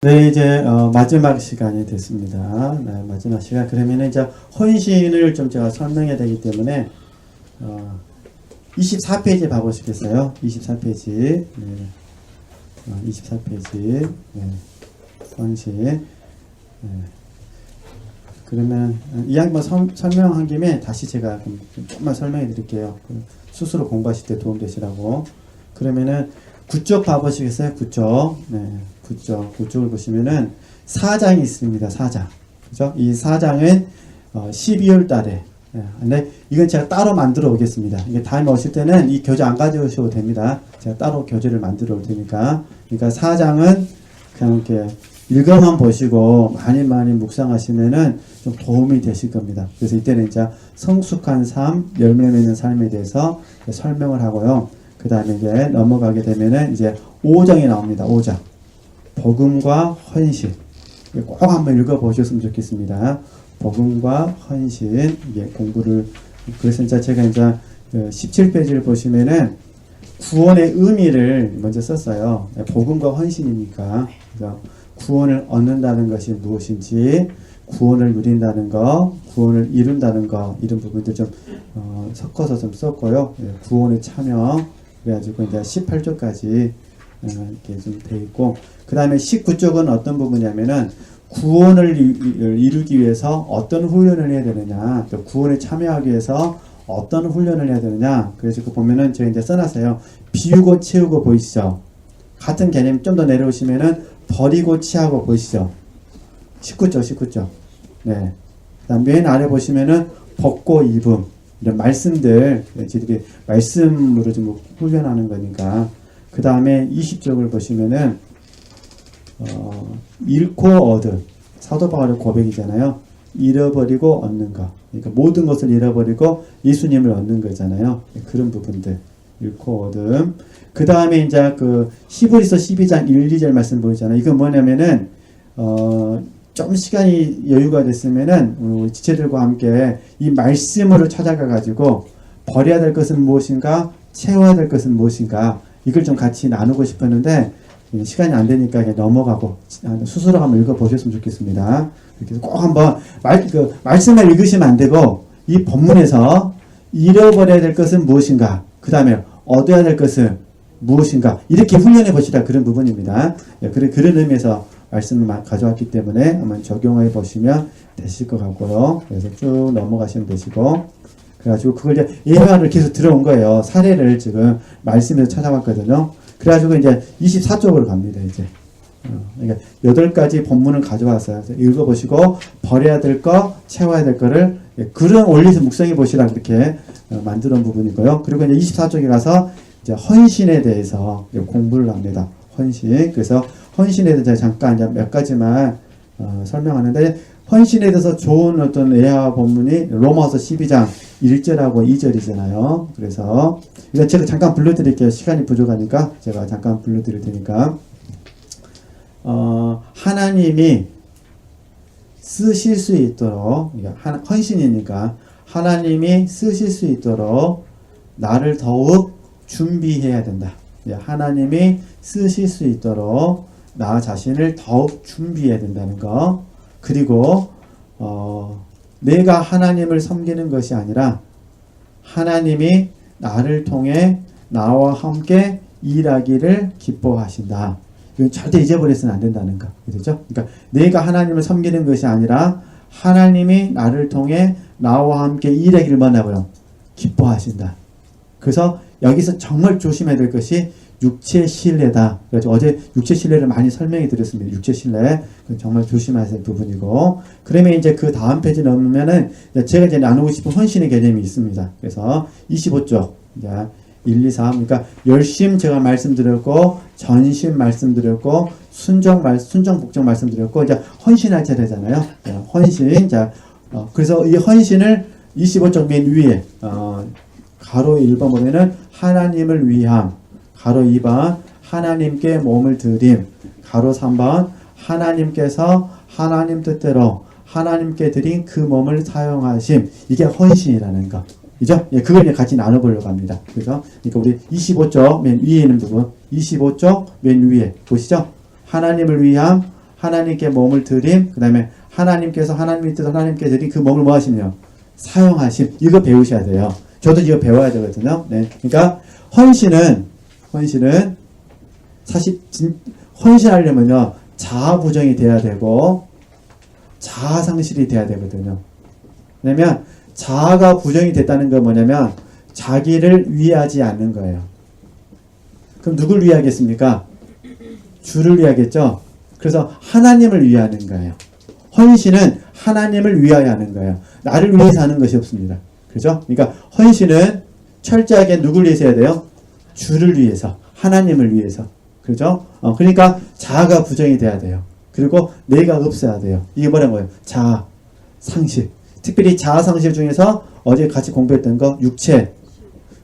네, 이제 마지막 시간이 됐습니다. 네, 마지막 시간. 그러면 이제 헌신을 좀 제가 설명해야 되기 때문에 24페이지 봐보시겠어요? 24페이지. 네, 24페이지. 네, 헌신. 네. 그러면 이 한번 설명한 김에 다시 제가 조금만 설명해 드릴게요. 스스로 공부하실 때 도움되시라고. 그러면은 9쪽 봐보시겠어요? 9쪽. 네. 9쪽을 보시면은 4장이 있습니다. 4장. 그죠? 이 4장은 12월 달에. 근데 이건 제가 따로 만들어 오겠습니다. 이게 다음에 오실 때는 이 교재 안 가져오셔도 됩니다. 제가 따로 교재를 만들어 올 테니까. 그러니까 4장은 그냥 이렇게 읽어만 보시고 많이 묵상하시면은 좀 도움이 되실 겁니다. 그래서 이때는 이제 성숙한 삶, 열매 맺는 삶에 대해서 설명을 하고요. 그 다음에 이제 넘어가게 되면은 이제 5장이 나옵니다. 5장. 복음과 헌신. 꼭 한번 읽어보셨으면 좋겠습니다. 복음과 헌신. 이게 공부를, 그래서 이제 제가 이제 17페이지를 보시면은 구원의 의미를 먼저 썼어요. 복음과 헌신이니까. 그래서 구원을 얻는다는 것이 무엇인지, 구원을 누린다는 거, 구원을 이룬다는 거, 이런 부분들 좀 섞어서 좀 썼고요. 구원의 참여. 그래가지고 이제 18조까지 이렇게 좀 돼 있고, 그 다음에 19쪽은 어떤 부분이냐면은 구원을 이루기 위해서 어떤 훈련을 해야 되느냐, 또 구원에 참여하기 위해서 어떤 훈련을 해야 되느냐. 그래서 그 보면은 제가 이제 써놨어요. 비우고 채우고 보이시죠? 같은 개념 좀 더 내려오시면은 버리고 취하고 보이시죠? 19쪽. 네. 그 다음 맨 아래 보시면은 벗고 입음. 이런 말씀들, 저희들이 말씀으로 좀 훈련하는 거니까. 그 다음에 20쪽을 보시면은, 잃고 얻은, 사도 바울의 고백이잖아요. 잃어버리고 얻는 거. 그러니까 모든 것을 잃어버리고 예수님을 얻는 거잖아요. 그런 부분들. 잃고 얻음. 그 다음에 이제 히브리서 12장 1, 2절 말씀 보이잖아요. 이건 뭐냐면은, 좀 시간이 여유가 됐으면은 우리 지체들과 함께 이 말씀으로 찾아가 가지고 버려야 될 것은 무엇인가, 채워야 될 것은 무엇인가, 이걸 좀 같이 나누고 싶었는데 시간이 안 되니까 그냥 넘어가고 스스로 한번 읽어보셨으면 좋겠습니다. 그래서 꼭 한번 말씀을 읽으시면 안 되고 이 본문에서 잃어버려야 될 것은 무엇인가, 그 다음에 얻어야 될 것은 무엇인가, 이렇게 훈련해 보시라, 그런 부분입니다. 그런 의미에서 말씀을 가져왔기 때문에 한번 적용해 보시면 되실 것 같고요. 그래서 쭉 넘어가시면 되시고, 그래가지고 그걸 이제 예화를 계속 들어온 거예요. 사례를 지금 말씀에서 찾아봤거든요. 그래가지고 이제 24쪽으로 갑니다. 이제 그러니까 8가지 본문을 가져왔어요. 읽어보시고 버려야 될 거, 채워야 될 거를 그런 원리에서 묵상해 보시라, 그렇게 만들어 놓은 부분이고요. 그리고 이제 24쪽에 가서 이제 헌신에 대해서 공부를 합니다. 헌신. 그래서 헌신에 대해서 잠깐 이제 몇 가지만 설명하는데, 헌신에 대해서 좋은 어떤 예화 본문이 로마서 12장 1절하고 2절이잖아요. 그래서 이거 제가 잠깐 불러드릴게요. 시간이 부족하니까 제가 잠깐 불러드릴 테니까. 하나님이 쓰실 수 있도록, 헌신이니까 하나님이 쓰실 수 있도록 나를 더욱 준비해야 된다. 하나님이 쓰실 수 있도록 나 자신을 더욱 준비해야 된다는 거. 그리고 내가 하나님을 섬기는 것이 아니라 하나님이 나를 통해 나와 함께 일하기를 기뻐하신다. 이건 절대 잊어버려서는 안 된다는 거. 그렇죠? 그러니까 내가 하나님을 섬기는 것이 아니라 하나님이 나를 통해 나와 함께 일하기를 뭐냐고요? 기뻐하신다. 그래서 여기서 정말 조심해야 될 것이 육체 신뢰다. 그래서 어제 육체 신뢰를 많이 설명해 드렸습니다. 육체 신뢰. 정말 조심하셔야 될 부분이고. 그러면 이제 그 다음 페이지 넘으면은 제가 이제 나누고 싶은 헌신의 개념이 있습니다. 그래서 25쪽. 이제 1, 2, 3. 그러니까 열심 제가 말씀드렸고, 전심 말씀드렸고, 순정, 복종 말씀드렸고, 이제 헌신할 차례잖아요. 헌신. 자, 그래서 이 헌신을 25쪽 맨 위에, 가로 1번 보면은 하나님을 위함. 가로 2번 하나님께 몸을 드림. 가로 3번 하나님께서 하나님 뜻대로 하나님께 드린 그 몸을 사용하심. 이게 헌신이라는 거. 그죠? 예, 그걸 같이 나눠보려고 합니다. 그래서 그러니까 우리 25쪽 맨 위에 있는 부분, 25쪽 맨 위에 보시죠? 하나님을 위함, 하나님께 몸을 드림, 그 다음에 하나님께서 하나님의 뜻 하나님께 드린 그 몸을 뭐 하시며 사용하심. 이거 배우셔야 돼요. 저도 이거 배워야 되거든요. 네. 그러니까 헌신은 사실 헌신하려면요 자아 부정이 돼야 되고 자아 상실이 돼야 되거든요. 왜냐면 자아가 부정이 됐다는 건 뭐냐면 자기를 위하지 않는 거예요. 그럼 누굴 위하겠습니까? 주를 위하겠죠. 그래서 하나님을 위하는 거예요. 헌신은 하나님을 위하여 하는 거예요. 나를 위해서 하는 것이 없습니다. 그죠? 그러니까 헌신은 철저하게 누굴 위해서 해야 돼요? 주를 위해서, 하나님을 위해서. 그죠? 그러니까 자아가 부정이 돼야 돼요. 그리고 내가 없어야 돼요. 이게 뭐라는 거예요? 자아, 상실. 특별히 자아 상실 중에서 어제 같이 공부했던 거 육체,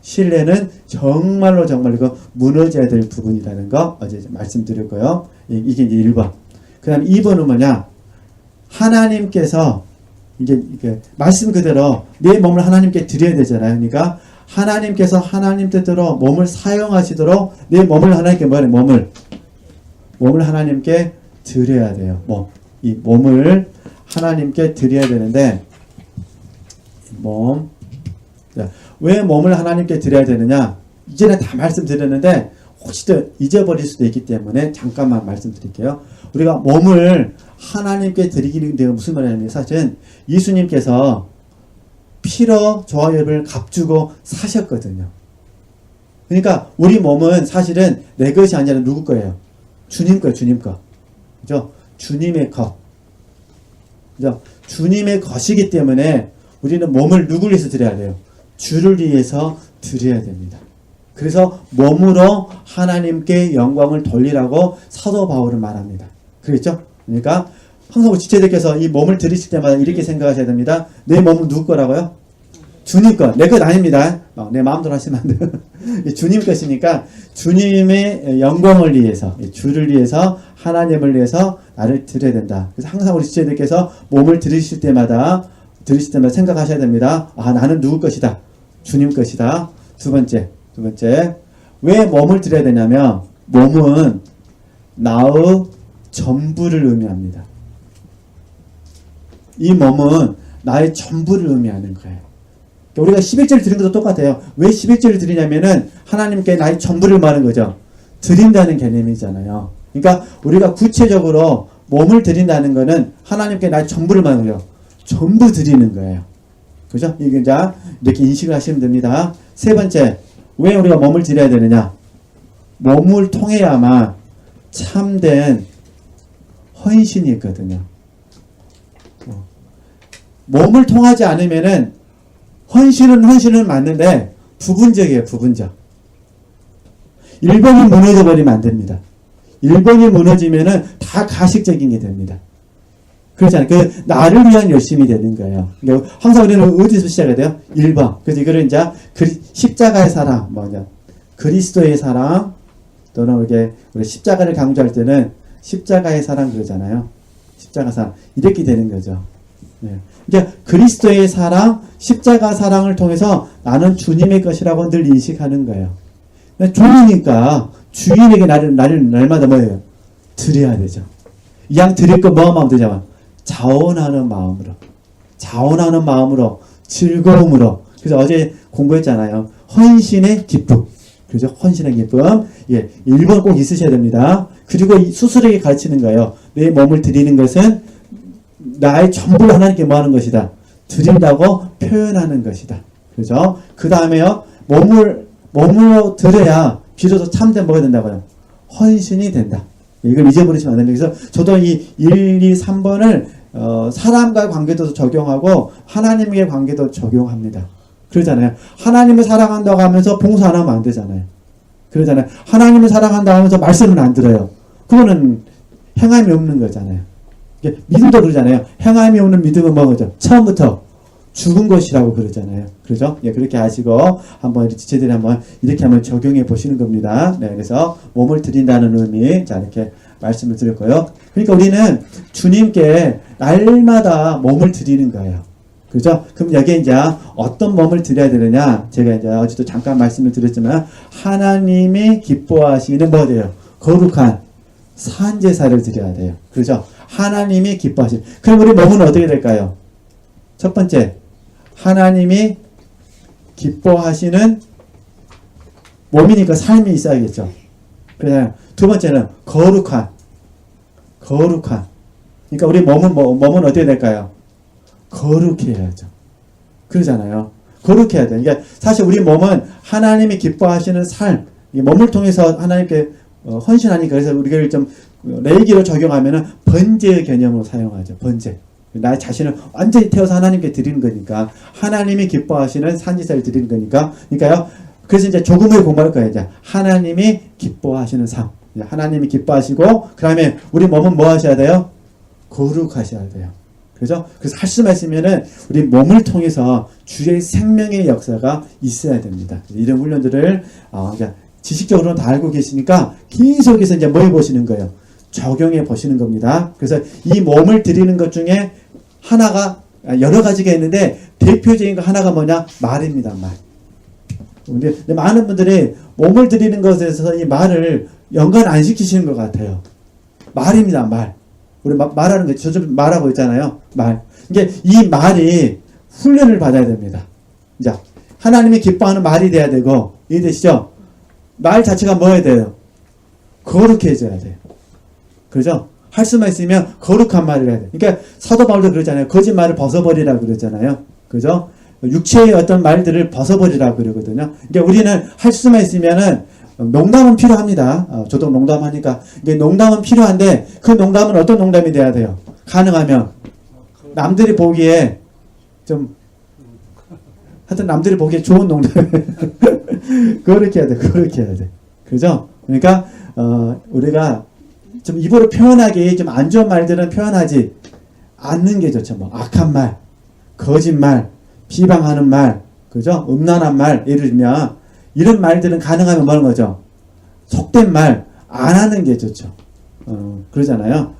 신뢰는 정말로 이거 무너져야 될 부분이라는 거 어제 말씀드렸고요. 이게 이제 1번. 그 다음에 2번은 뭐냐? 하나님께서 이게 말씀 그대로 내 몸을 하나님께 드려야 되잖아요. 그러니까 하나님께서 하나님 뜻대로 몸을 사용하시도록 내 몸을 하나님께 몸을 하나님께 드려야 돼요. 이 몸을 하나님께 드려야 되는데 왜 몸을 하나님께 드려야 되느냐? 이전에 다 말씀드렸는데 혹시 잊어버릴 수도 있기 때문에 잠깐만 말씀드릴게요. 우리가 몸을 하나님께 드리기는 게 무슨 말이냐면 사실은 예수님께서 피로 저와 여러분을 값주고 사셨거든요. 그러니까 우리 몸은 사실은 내 것이 아니라 누구 거예요? 주님 거예요. 주님 거. 그죠? 주님의 것. 그죠? 주님의 것이기 때문에 우리는 몸을 누굴 위해서 드려야 돼요? 주를 위해서 드려야 됩니다. 그래서 몸으로 하나님께 영광을 돌리라고 사도 바울은 말합니다. 그렇죠? 그러니까 항상 우리 지체들께서 이 몸을 들이실 때마다 이렇게 생각하셔야 됩니다. 내 몸은 누구 거라고요? 주님 것. 내 것 아닙니다. 내 마음대로 하시면 안 돼요. 주님 것이니까 주님의 영광을 위해서, 주를 위해서, 하나님을 위해서 나를 드려야 된다. 그래서 항상 우리 지체들께서 몸을 들이실 때마다 생각하셔야 됩니다. 나는 누구 것이다? 주님 것이다. 두 번째. 왜 몸을 드려야 되냐면 몸은 나의 전부를 의미합니다. 이 몸은 나의 전부를 의미하는 거예요. 우리가 11절을 드린 것도 똑같아요. 왜 11절을 드리냐면은 하나님께 나의 전부를 말하는 거죠. 드린다는 개념이잖아요. 그러니까 우리가 구체적으로 몸을 드린다는 거는 하나님께 나의 전부를 말하는 거죠. 전부 드리는 거예요. 그죠? 이게 이렇게 인식을 하시면 됩니다. 세 번째, 왜 우리가 몸을 드려야 되느냐? 몸을 통해야만 참된 헌신이 있거든요. 몸을 통하지 않으면은 헌신은 맞는데 부분적이에요. 부분적. 1번이 무너져 버리면 안 됩니다. 1번이 무너지면은 다 가식적인 게 됩니다. 그렇잖아요. 나를 위한 열심이 되는 거예요. 그러니까 항상 우리는 어디서 시작해야 돼요? 1번. 그래서 이거를 이제 십자가의 사랑, 그리스도의 사랑, 또는 우리 십자가를 강조할 때는 십자가의 사랑 그러잖아요. 십자가 사랑. 이렇게 되는 거죠. 네. 그러니까 그리스도의 사랑, 십자가 사랑을 통해서 나는 주님의 것이라고 늘 인식하는 거예요. 주님이니까 주인에게 날마다 뭐예요? 드려야 되죠. 이 양 드릴 거 뭐 하면 되냐면 자원하는 마음으로 즐거움으로. 그래서 어제 공부했잖아요. 헌신의 기쁨. 그죠? 헌신의 기쁨. 1번 꼭 있으셔야 됩니다. 그리고 스스로에게 가르치는 거예요. 내 몸을 드리는 것은 나의 전부를 하나님께 뭐 하는 것이다? 드린다고 표현하는 것이다. 그죠? 그 다음에요. 몸으로 드려야 비로소 참된 뭐가 된다고요? 헌신이 된다. 이걸 잊어버리시면 안 됩니다. 그래서 저도 이 1, 2, 3번을 사람과의 관계도 적용하고 하나님과의 관계도 적용합니다. 그러잖아요. 하나님을 사랑한다고 하면서 봉사 안 하면 안 되잖아요. 그러잖아요. 하나님을 사랑한다고 하면서 말씀을 안 들어요. 그거는 행함이 없는 거잖아요. 믿음도 그러잖아요. 행함이 없는 믿음은 뭐죠? 처음부터 죽은 것이라고 그러잖아요. 그러죠? 그렇게 하시고 한번 지체들이 이렇게 한번 적용해 보시는 겁니다. 네, 그래서 몸을 드린다는 의미, 이렇게 말씀을 드렸고요. 그러니까 우리는 주님께 날마다 몸을 드리는 거예요. 그죠? 그럼 여기에 이제 어떤 몸을 드려야 되느냐? 제가 이제 어제도 잠깐 말씀을 드렸지만 하나님이 기뻐하시는 뭐예요? 거룩한 산제사를 드려야 돼요. 그죠? 하나님이 기뻐하시는. 그럼 우리 몸은 어떻게 될까요? 첫 번째, 하나님이 기뻐하시는 몸이니까 삶이 있어야겠죠. 그래서 두 번째는 거룩한. 그러니까 우리 몸은 어떻게 될까요? 거룩해야죠. 그러잖아요. 거룩해야 돼요. 그러니까 사실 우리 몸은 하나님이 기뻐하시는 삶, 이 몸을 통해서 하나님께 헌신하니까, 그래서 우리가 좀 레이기로 적용하면은 번제의 개념으로 사용하죠. 번제. 나의 자신을 완전히 태워서 하나님께 드리는 거니까, 하나님이 기뻐하시는 산지사를 드리는 거니까, 그러니까요. 그래서 이제 조금 후에 공부할 거예요. 이제 하나님이 기뻐하시는 삶. 하나님이 기뻐하시고, 그 다음에 우리 몸은 뭐 하셔야 돼요? 거룩하셔야 돼요. 그죠? 그래서 할 수만 있으면은 우리 몸을 통해서 주의 생명의 역사가 있어야 됩니다. 이런 훈련들을, 지식적으로는 다 알고 계시니까 계속해서 이제 뭐 해보시는 거예요? 적용해 보시는 겁니다. 그래서 이 몸을 드리는 것 중에 하나가, 여러 가지가 있는데 대표적인 거 하나가 뭐냐? 말입니다. 말. 근데 많은 분들이 몸을 드리는 것에 있어서 이 말을 연관 안 시키시는 것 같아요. 말입니다. 말. 우리 말하는 거, 저 좀 말하고 있잖아요. 말. 이게 이 말이 훈련을 받아야 됩니다. 자, 하나님이 기뻐하는 말이 돼야 되고, 이해되시죠? 말 자체가 뭐 해야 돼요? 거룩해져야 돼요. 그죠? 할 수만 있으면 거룩한 말을 해야 돼요. 그러니까 사도 바울도 그러잖아요. 거짓말을 벗어버리라고 그러잖아요. 그죠? 육체의 어떤 말들을 벗어버리라고 그러거든요. 그러니까 우리는 할 수만 있으면은 농담은 필요합니다. 저도 농담하니까. 이게 농담은 필요한데 그 농담은 어떤 농담이 돼야 돼요? 가능하면 남들이 보기에 좀 하여튼 남들이 보기에 좋은 농담. 그렇게 해야 돼. 그렇게 해야 돼. 그죠? 그러니까 우리가 좀 입으로 표현하기 좀 안 좋은 말들은 표현하지 않는 게 좋죠. 뭐 악한 말, 거짓말, 비방하는 말, 그죠? 음란한 말, 예를 들면 이런 말들은 가능하면 뭐 하는 거죠? 속된 말 안 하는 게 좋죠. 그러잖아요.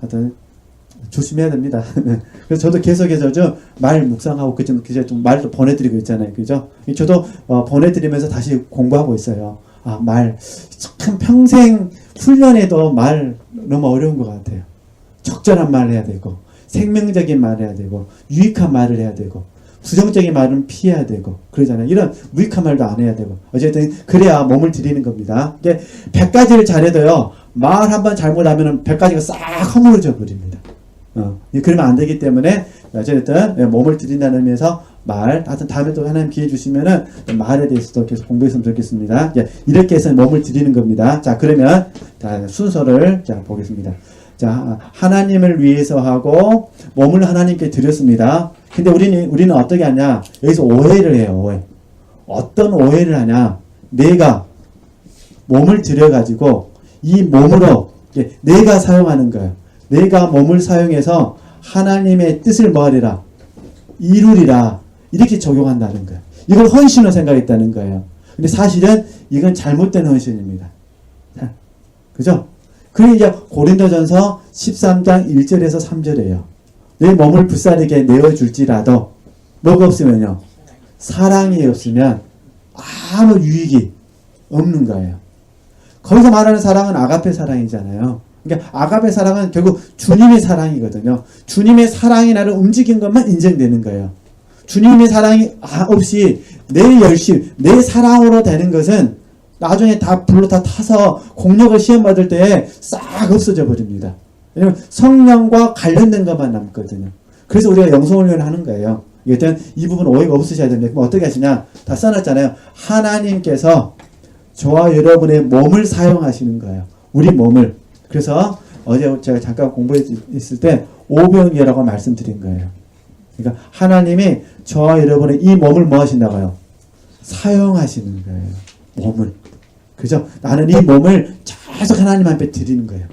하여튼 조심해야 됩니다. 그래서 저도 계속해서 말 묵상하고 좀 말도 보내드리고 있잖아요. 그죠? 저도 보내드리면서 다시 공부하고 있어요. 말 참 평생 훈련해도 말 너무 어려운 것 같아요. 적절한 말 해야 되고 생명적인 말 해야 되고 유익한 말을 해야 되고 부정적인 말은 피해야 되고 그러잖아요. 이런 무익한 말도 안 해야 되고 어쨌든 그래야 몸을 드리는 겁니다. 이게 100가지를 잘해도요. 말 한번 잘못하면 100가지가 싹 허물어져 버립니다. 그러면 안 되기 때문에 어쨌든 몸을 드린다는 의미에서 말, 하여튼 다음에 또 하나님 기회 주시면은 말에 대해서도 계속 공부했으면 좋겠습니다. 이렇게 해서 몸을 드리는 겁니다. 자, 그러면 순서를 보겠습니다. 자, 하나님을 위해서 하고 몸을 하나님께 드렸습니다. 근데 우리는 어떻게 하냐? 여기서 오해를 해요. 오해. 어떤 오해를 하냐? 내가 몸을 들여가지고 이 몸으로 내가 사용하는 거예요. 내가 몸을 사용해서 하나님의 뜻을 뭐하리라? 이루리라. 이렇게 적용한다는 거예요. 이걸 헌신으로 생각했다는 거예요. 근데 사실은 이건 잘못된 헌신입니다. 그죠? 그게 이제 고린도전서 13장 1절에서 3절이에요. 내 몸을 불사르게 내어줄지라도 뭐가 없으면요. 사랑이 없으면 아무 유익이 없는 거예요. 거기서 말하는 사랑은 아가페 사랑이잖아요. 그러니까 아가페 사랑은 결국 주님의 사랑이거든요. 주님의 사랑이 나를 움직인 것만 인정되는 거예요. 주님의 사랑이 없이 내 열심, 내 사랑으로 되는 것은 나중에 다 불로 다 타서 공력을 시험받을 때 싹 없어져 버립니다. 왜냐면 성령과 관련된 것만 남거든요. 그래서 우리가 영성훈련을 하는 거예요. 일단 이 부분 오해가 없으셔야 됩니다. 그럼 어떻게 하시냐? 다 써놨잖아요. 하나님께서 저와 여러분의 몸을 사용하시는 거예요. 우리 몸을. 그래서 어제 제가 잠깐 공부했을 때 오병이어라고 말씀드린 거예요. 그러니까 하나님이 저와 여러분의 이 몸을 뭐 하신다고요? 사용하시는 거예요. 몸을. 그죠? 나는 이 몸을 계속 하나님 앞에 드리는 거예요.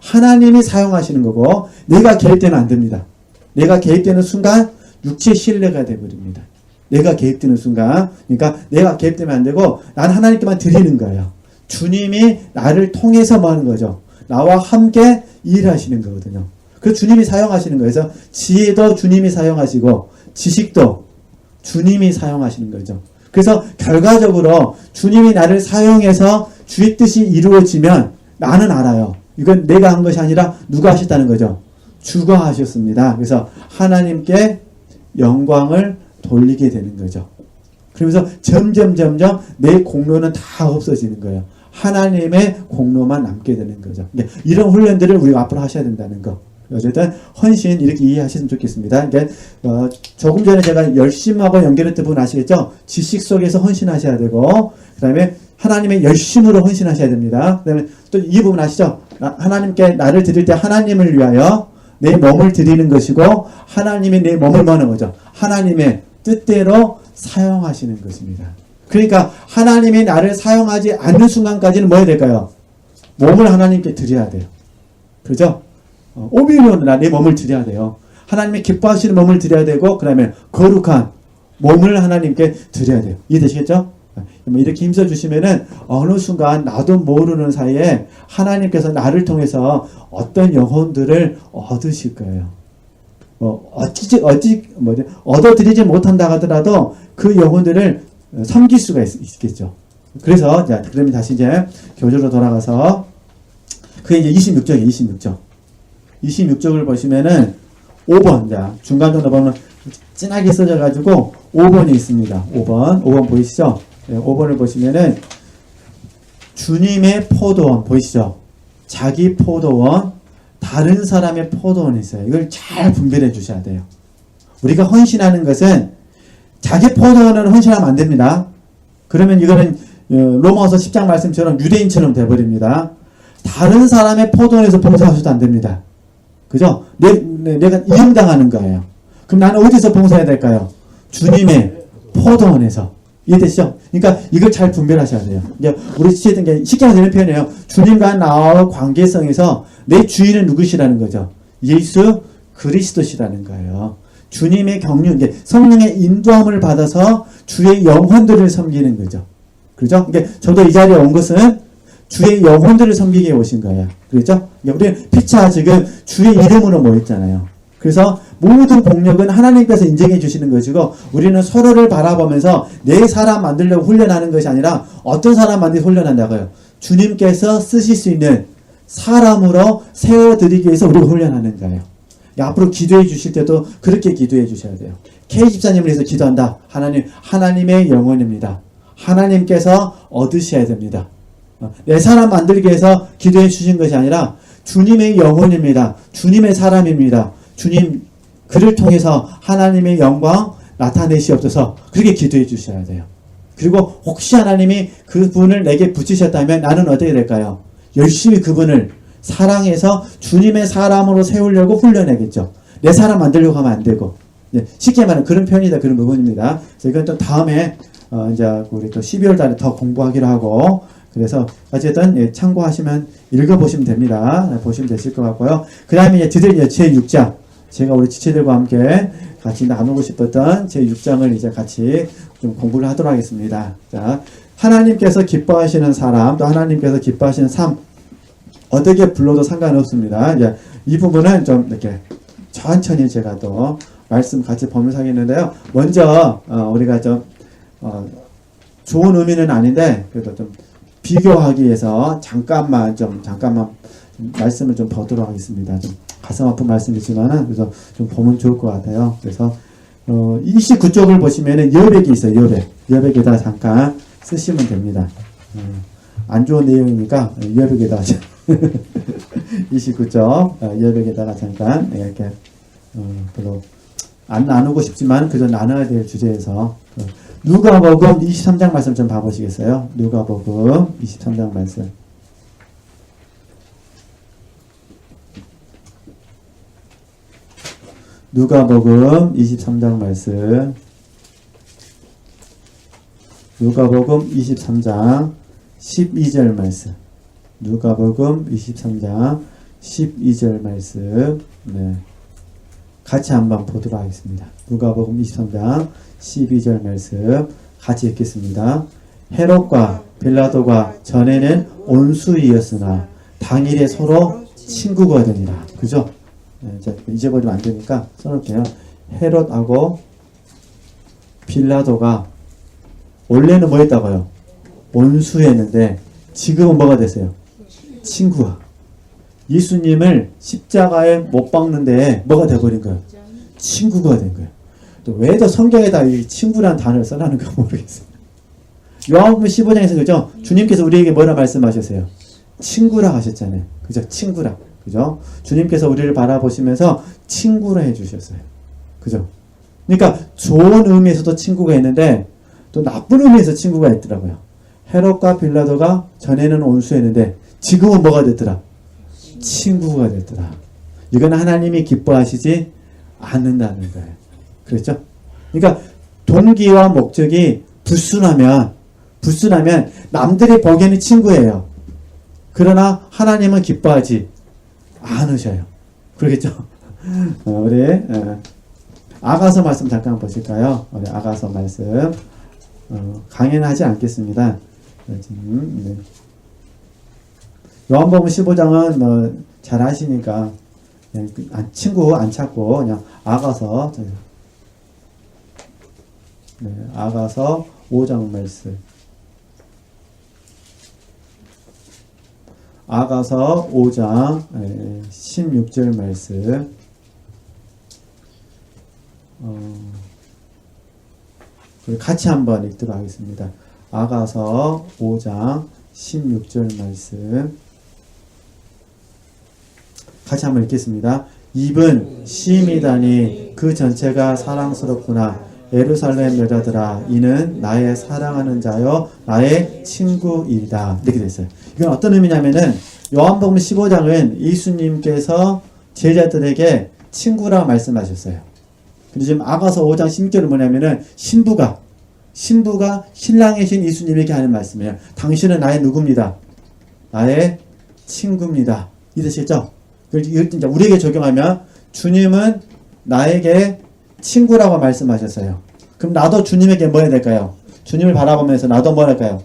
하나님이 사용하시는 거고 내가 개입되면 안 됩니다. 내가 개입되는 순간 육체 신뢰가 되어버립니다. 내가 개입되는 순간 그러니까 내가 개입되면 안 되고 난 하나님께만 드리는 거예요. 주님이 나를 통해서 뭐 하는 거죠? 나와 함께 일하시는 거거든요. 그 주님이 사용하시는 거예요. 그래서 지혜도 주님이 사용하시고 지식도 주님이 사용하시는 거죠. 그래서 결과적으로 주님이 나를 사용해서 주의 뜻이 이루어지면 나는 알아요. 이건 내가 한 것이 아니라 누가 하셨다는 거죠. 주가 하셨습니다. 그래서 하나님께 영광을 돌리게 되는 거죠. 그러면서 점점 내 공로는 다 없어지는 거예요. 하나님의 공로만 남게 되는 거죠. 이런 훈련들을 우리가 앞으로 하셔야 된다는 거. 어쨌든 헌신 이렇게 이해하시면 좋겠습니다. 그러니까 조금 전에 제가 열심하고 연결했던 부분 아시겠죠? 지식 속에서 헌신하셔야 되고, 그 다음에 하나님의 열심으로 헌신하셔야 됩니다. 그 다음에 또 이 부분 아시죠? 하나님께 나를 드릴 때 하나님을 위하여 내 몸을 드리는 것이고, 하나님이 내 몸을 뭐는 거죠? 하나님의 뜻대로 사용하시는 것입니다. 그러니까 하나님이 나를 사용하지 않는 순간까지는 뭐 해야 될까요? 몸을 하나님께 드려야 돼요. 그죠? 오비로 내 몸을 드려야 돼요. 하나님이 기뻐하시는 몸을 드려야 되고, 그 다음에 거룩한 몸을 하나님께 드려야 돼요. 이해되시겠죠? 이렇게 힘써주시면은 어느 순간 나도 모르는 사이에 하나님께서 나를 통해서 어떤 영혼들을 얻으실 거예요. 얻어들이지 못한다 하더라도 그 영혼들을 섬길 수가 있겠죠. 그래서, 자, 그러면 다시 이제 교조로 돌아가서, 그게 이제 26쪽이에요, 26쪽을 보시면은 5번, 자, 중간 정도 보면 진하게 써져가지고 5번이 있습니다. 5번 보이시죠? 네, 5번을 보시면은 주님의 포도원 보이시죠? 자기 포도원, 다른 사람의 포도원이 있어요. 이걸 잘 분별해 주셔야 돼요. 우리가 헌신하는 것은 자기 포도원은 헌신하면 안 됩니다. 그러면 이거는 로마서 10장 말씀처럼 유대인처럼 돼버립니다. 다른 사람의 포도원에서 봉사하셔도 안 됩니다. 그죠? 내가 이용당하는 거예요. 그럼 나는 어디서 봉사해야 될까요? 주님의 포도원에서. 이해되시죠? 그러니까 이걸 잘 분별하셔야 돼요. 이제 우리 지체된 게 쉽게 하는 표현이에요. 주님과 나와 관계성에서 내 주인은 누구시라는 거죠? 예수 그리스도시라는 거예요. 주님의 경륜, 이제 성령의 인도함을 받아서 주의 영혼들을 섬기는 거죠. 그죠? 그러니까 저도 이 자리에 온 것은 주의 영혼들을 섬기게 오신 거예요. 그렇죠? 우리는 피차 지금 주의 이름으로 모였잖아요. 그래서 모든 공력은 하나님께서 인정해 주시는 것이고, 우리는 서로를 바라보면서 내 사람 만들려고 훈련하는 것이 아니라 어떤 사람 만들려고 훈련한다고요? 주님께서 쓰실 수 있는 사람으로 세워드리기 위해서 우리가 훈련하는 거예요. 앞으로 기도해 주실 때도 그렇게 기도해 주셔야 돼요. K집사님을 위해서 기도한다. 하나님의 영혼입니다. 하나님께서 얻으셔야 됩니다. 내 사람 만들기 위해서 기도해 주신 것이 아니라 주님의 영혼입니다. 주님의 사람입니다. 주님 그를 통해서 하나님의 영광 나타내시옵소서. 그렇게 기도해 주셔야 돼요. 그리고 혹시 하나님이 그분을 내게 붙이셨다면 나는 어떻게 될까요? 열심히 그분을 사랑해서 주님의 사람으로 세우려고 훈련해야겠죠. 내 사람 만들려고 하면 안 되고. 쉽게 말하면 그런 편이다, 그런 부분입니다. 그래서 이건 또 다음에 이제 우리 또 12월 달에 더 공부하기로 하고, 그래서 어쨌든 참고하시면 읽어보시면 됩니다. 보시면 되실 것 같고요. 그 다음에 이제 드디어 제6장, 제가 우리 지체들과 함께 같이 나누고 싶었던 제6장을 이제 같이 좀 공부를 하도록 하겠습니다. 자, 하나님께서 기뻐하시는 사람, 또 하나님께서 기뻐하시는 삶, 어떻게 불러도 상관없습니다. 이제 이 부분은 좀 이렇게 천천히 제가 또 말씀 같이 보면서 하겠는데요. 먼저 우리가 좀 좋은 의미는 아닌데 그래도 좀 비교하기 위해서 잠깐만 말씀을 좀 보도록 하겠습니다. 좀 가슴 아픈 말씀이지만은 그래서 좀 보면 좋을 것 같아요. 그래서 29쪽을 보시면은 여백이 있어요. 여백에다 잠깐 쓰시면 됩니다. 안 좋은 내용이니까 여백에다 29쪽 여백에다가 잠깐 이렇게 별로 안 나누고 싶지만 그저 나눠야 될 주제에서 누가복음 23장 말씀 좀 봐보시겠어요? 누가복음 23장 말씀. 누가복음 23장 말씀. 누가복음 23장 12절 말씀. 누가복음 23장 12절 말씀. 네. 같이 한번 보도록 하겠습니다. 누가복음 23장 12절 말씀 같이 읽겠습니다. 헤롯과 빌라도가 전에는 온수이었으나 당일에 서로 친구가 되니라. 그죠? 네, 잊어버리면 안 되니까 써놓을게요. 헤롯하고 빌라도가 원래는 뭐 했다고요? 온수였는데 지금은 뭐가 됐어요? 친구가. 예수님을 십자가에 못 박는데 뭐가 돼버린 거예요? 친구가 된 거예요. 또 왜 더 성경에다 이 친구라는 단어를 써놨는가 모르겠어요. 요한복음 15장에서 그죠? 주님께서 우리에게 뭐라 말씀하셨어요? 친구라 하셨잖아요. 그죠? 친구라. 그죠? 주님께서 우리를 바라보시면서 친구라 해주셨어요. 그죠? 그러니까 좋은 의미에서도 친구가 있는데 또 나쁜 의미에서 친구가 있더라고요. 헤롯과 빌라도가 전에는 온수였는데 지금은 뭐가 됐더라? 친구가 됐더라. 이건 하나님이 기뻐하시지 않는다는 거예요. 그렇죠? 그러니까 동기와 목적이 불순하면 남들이 보기에는 친구예요. 그러나 하나님은 기뻐하지 않으셔요. 그러겠죠? 우리 아가서 말씀 잠깐 보실까요? 우리 아가서 말씀 강의는 하지 않겠습니다. 네. 요한복음 15장은 뭐 잘 아시니까 그냥 친구 안 찾고 그냥 아가서 네, 아가서 5장 말씀. 아가서 5장 16절 말씀. 같이 한번 읽도록 하겠습니다. 아가서 5장 16절 말씀. 같이 한번 읽겠습니다. 입은 시임이다니 그 전체가 사랑스럽구나. 예루살렘 여자들아, 이는 나의 사랑하는 자여 나의 친구이다. 이렇게 됐어요. 이건 어떤 의미냐면은 요한복음 15장은 예수님께서 제자들에게 친구라 말씀하셨어요. 근데 지금 아가서 5장 16절은 뭐냐면은 신부가 신랑이신 예수님에게 하는 말씀이에요. 당신은 나의 누구입니다. 나의 친구입니다. 이 뜻이죠? 이걸 우리에게 적용하면 주님은 나에게 친구라고 말씀하셨어요. 그럼 나도 주님에게 뭐 해야 될까요? 주님을 바라보면서 나도 뭐 할까요?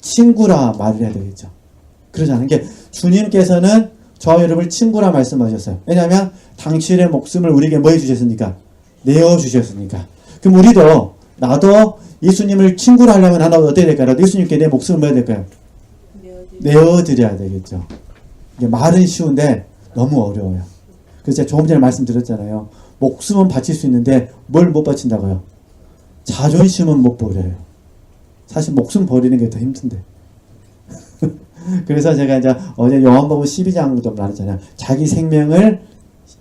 친구라 말을 해야 되겠죠. 그러지 않은 게 주님께서는 저와 여러분을 친구라 말씀하셨어요. 왜냐하면 당신의 목숨을 우리에게 뭐 해주셨습니까? 내어주셨으니까. 그럼 우리도 나도 예수님을 친구로 하려면 나도 어떻게 될까요? 나도 예수님께 내 목숨을 뭐 해야 될까요? 내어드려야 되겠죠. 이게 말은 쉬운데 너무 어려워요. 그래서 제가 조금 전에 말씀드렸잖아요. 목숨은 바칠 수 있는데 뭘 못 바친다고요? 자존심은 못 버려요. 사실 목숨 버리는 게 더 힘든데. 그래서 제가 이제 어제 요한복음 12장도 말했잖아요. 자기 생명을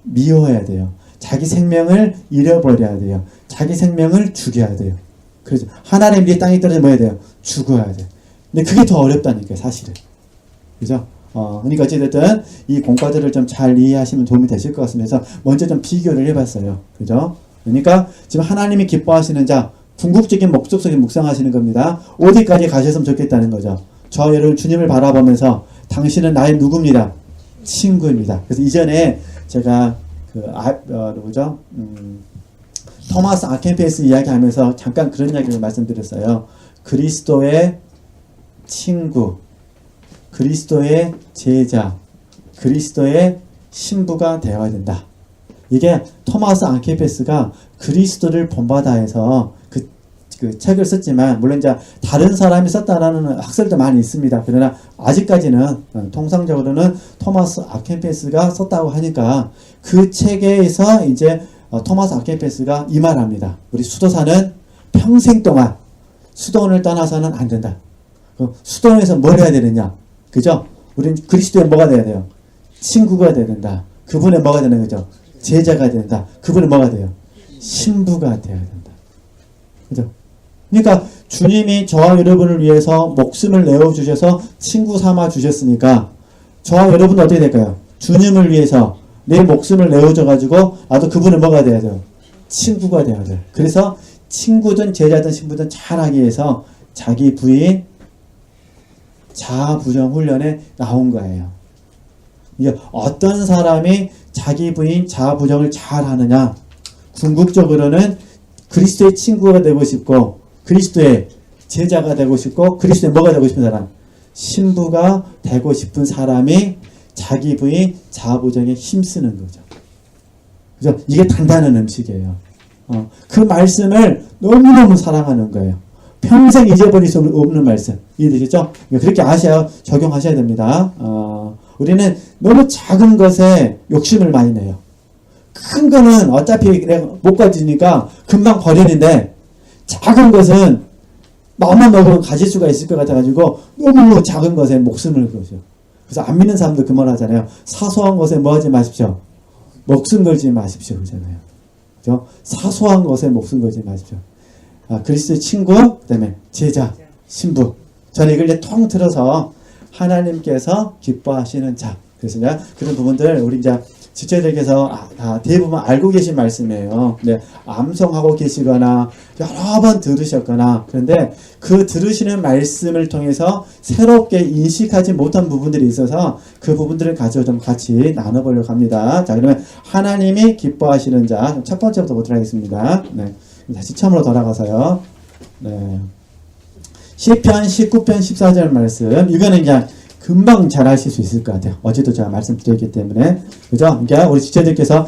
미워해야 돼요. 자기 생명을 잃어버려야 돼요. 자기 생명을 죽여야 돼요. 그래서 하나님 위에 땅에 떨어져 뭐 해야 돼요? 죽어야 돼요. 근데 그게 더 어렵다니까요, 사실은. 그죠? 그러니까 어찌됐든 이 공과들을 좀 잘 이해하시면 도움이 되실 것 같습니다. 그래서 먼저 좀 비교를 해봤어요. 그죠? 그러니까 지금 하나님이 기뻐하시는 자, 궁극적인 목적 속에 묵상하시는 겁니다. 어디까지 가셨으면 좋겠다는 거죠. 저와 여러분 주님을 바라보면서 당신은 나의 누구입니다. 친구입니다. 그래서 이전에 제가 누구죠? 토마스 아켄페스 이야기하면서 잠깐 그런 이야기를 말씀드렸어요. 그리스도의 친구, 그리스도의 제자, 그리스도의 신부가 되어야 된다. 이게 토마스 아켄페스가 그리스도를 본받아해서 그 책을 썼지만 물론 이제 다른 사람이 썼다라는 학설도 많이 있습니다. 그러나 아직까지는 통상적으로는 토마스 아켄페스가 썼다고 하니까 그 책에서 이제 토마스 아켄페스가 이 말합니다. 우리 수도사는 평생 동안 수도원을 떠나서는 안 된다. 수도원에서 뭘 해야 되느냐? 그죠? 우리는 그리스도의 뭐가 돼야 돼요? 친구가 돼야 된다. 그분의 뭐가 되는 거죠? 제자가 된다. 그분의 뭐가 돼요? 신부가 돼야 된다. 그죠? 그러니까 주님이 저와 여러분을 위해서 목숨을 내어주셔서 친구 삼아 주셨으니까 저와 여러분은 어떻게 될까요? 주님을 위해서 내 목숨을 내어줘가지고 나도 그분을 뭐가 돼야 돼요? 친구가 돼야 돼요. 그래서 친구든 제자든 신부든 잘하기 위해서 자기 부인 자아부정 훈련에 나온 거예요. 이게 어떤 사람이 자기 부인 자아부정을 잘 하느냐? 궁극적으로는 그리스도의 친구가 되고 싶고 그리스도의 제자가 되고 싶고 그리스도의 뭐가 되고 싶은 사람? 신부가 되고 싶은 사람이 자기 부인 자아부정에 힘쓰는 거죠. 그죠? 이게 단단한 음식이에요. 그 말씀을 너무너무 사랑하는 거예요. 평생 잊어버릴 수 없는 말씀. 이해되시죠? 그렇게 적용하셔야 됩니다. 우리는 너무 작은 것에 욕심을 많이 내요. 큰 거는 어차피 못 가지니까 금방 버리는데, 작은 것은 마음만 먹으면 가질 수가 있을 것 같아가지고 너무 작은 것에 목숨을 걸죠. 그래서 안 믿는 사람도 그 말 하잖아요. 사소한 것에 뭐 하지 마십시오. 목숨 걸지 마십시오. 그러잖아요. 그죠? 사소한 것에 목숨 걸지 마십시오. 그리스도의 친구, 그 다음에 제자, 신부. 저는 이걸 이제 통 틀어서 하나님께서 기뻐하시는 자. 그래서 이제 그런 부분들 우리 이제 지체들께서 대부분 알고 계신 말씀이에요. 근데 암송하고 계시거나 여러 번 들으셨거나, 그런데 그 들으시는 말씀을 통해서 새롭게 인식하지 못한 부분들이 있어서 그 부분들을 가지고 좀 같이 나눠보려고 합니다. 자, 그러면 하나님이 기뻐하시는 자, 첫 번째부터 보도록 하겠습니다. 네. 다시 처음으로 돌아가서요. 네. 시편 19편 14절 말씀. 이거는 그냥 금방 잘 하실 수 있을 것 같아요. 어제도 제가 말씀드렸기 때문에. 그죠? 그러니까 우리 지체들께서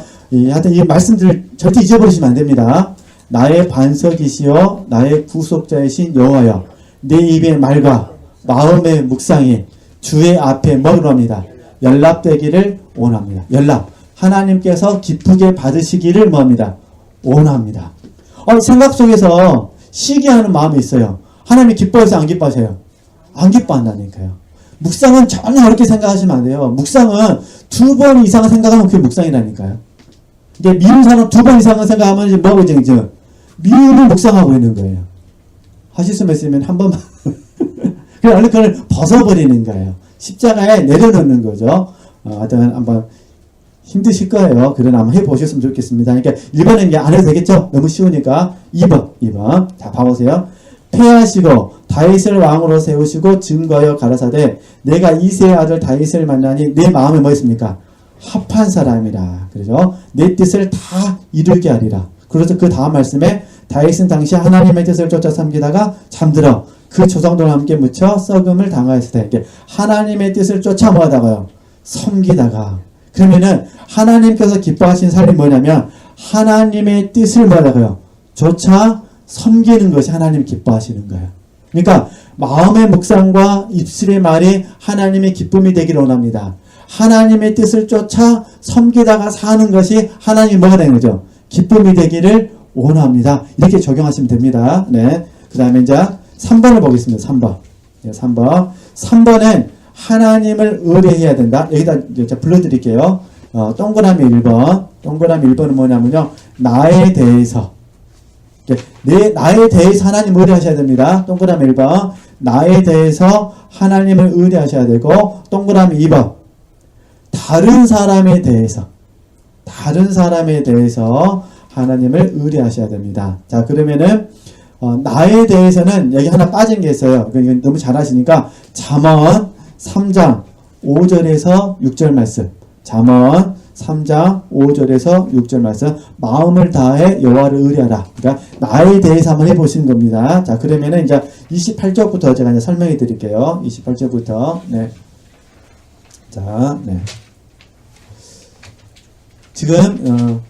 하여튼 이 말씀들을 절대 잊어버리시면 안 됩니다. 나의 반석이시여 나의 구속자이신 여호와여, 내 입의 말과 마음의 묵상이 주의 앞에 뭐합니다. 연락되기를 원합니다. 연락. 하나님께서 기쁘게 받으시기를 뭐합니다. 원합니다. 생각 속에서 시기하는 마음이 있어요. 하나님이 기뻐해서 안 기뻐하세요? 안 기뻐한다니까요. 묵상은 전혀 그렇게 생각하시면 안 돼요. 묵상은 2번 이상 생각하면 그게 묵상이라니까요. 이게 미운 사람 2번 이상 생각하면 이제 뭐하고 있죠? 미움을 묵상하고 있는 거예요. 하실 수 있으면 한 번만. 그냥 원래 그걸 벗어버리는 거예요. 십자가에 내려놓는 거죠. 하여튼 한번 힘드실 거예요. 그러나 한번 해보셨으면 좋겠습니다. 그러니까 1번은 이제 안 해도 되겠죠? 너무 쉬우니까 2번. 자, 봐보세요. 패하시고 다윗을 왕으로 세우시고 증거하여 가라사대 내가 이새의 아들 다윗을 만나니 내 마음에 뭐 있습니까? 합한 사람이라. 그러죠? 내 뜻을 다 이루게 하리라. 그래서 그 다음 말씀에 다윗은 당시 하나님의 뜻을 쫓아 섬기다가 잠들어 그 조상들과 함께 묻혀 썩음을 당하였을 때 하나님의 뜻을 쫓아 뭐 하다가요? 섬기다가. 그러면은 하나님께서 기뻐하신 삶이 뭐냐면 하나님의 뜻을 뭐 하다가요? 쫓아 섬기는 것이 하나님 기뻐하시는 거예요. 그러니까 마음의 묵상과 입술의 말이 하나님의 기쁨이 되기를 원합니다. 하나님의 뜻을 쫓아 섬기다가 사는 것이 하나님이 뭐가 되는 거죠? 기쁨이 되기를 원합니다. 이렇게 적용하시면 됩니다. 네. 그 다음에 이제 3번을 보겠습니다. 3번. 네, 3번. 3번은 하나님을 의뢰해야 된다. 여기다 제가 불러드릴게요. 동그라미 1번. 동그라미 1번은 뭐냐면요. 나에 대해서. 나에 대해서 하나님 의뢰하셔야 됩니다. 동그라미 1번. 나에 대해서 하나님을 의뢰하셔야 되고, 동그라미 2번. 다른 사람에 대해서 하나님을 의뢰하셔야 됩니다. 자, 그러면은 나에 대해서는 여기 하나 빠진 게 있어요. 이건 너무 잘하시니까 잠언 3장 5절에서 6절 말씀. 잠언 3장 5절에서 6절 말씀. 마음을 다해 여호와를 의뢰하라. 그러니까 나에 대해서 한번 해보시는 겁니다. 자, 그러면은 이제 28절부터 제가 이제 설명해 드릴게요. 28절부터. 네. 자, 네. 지금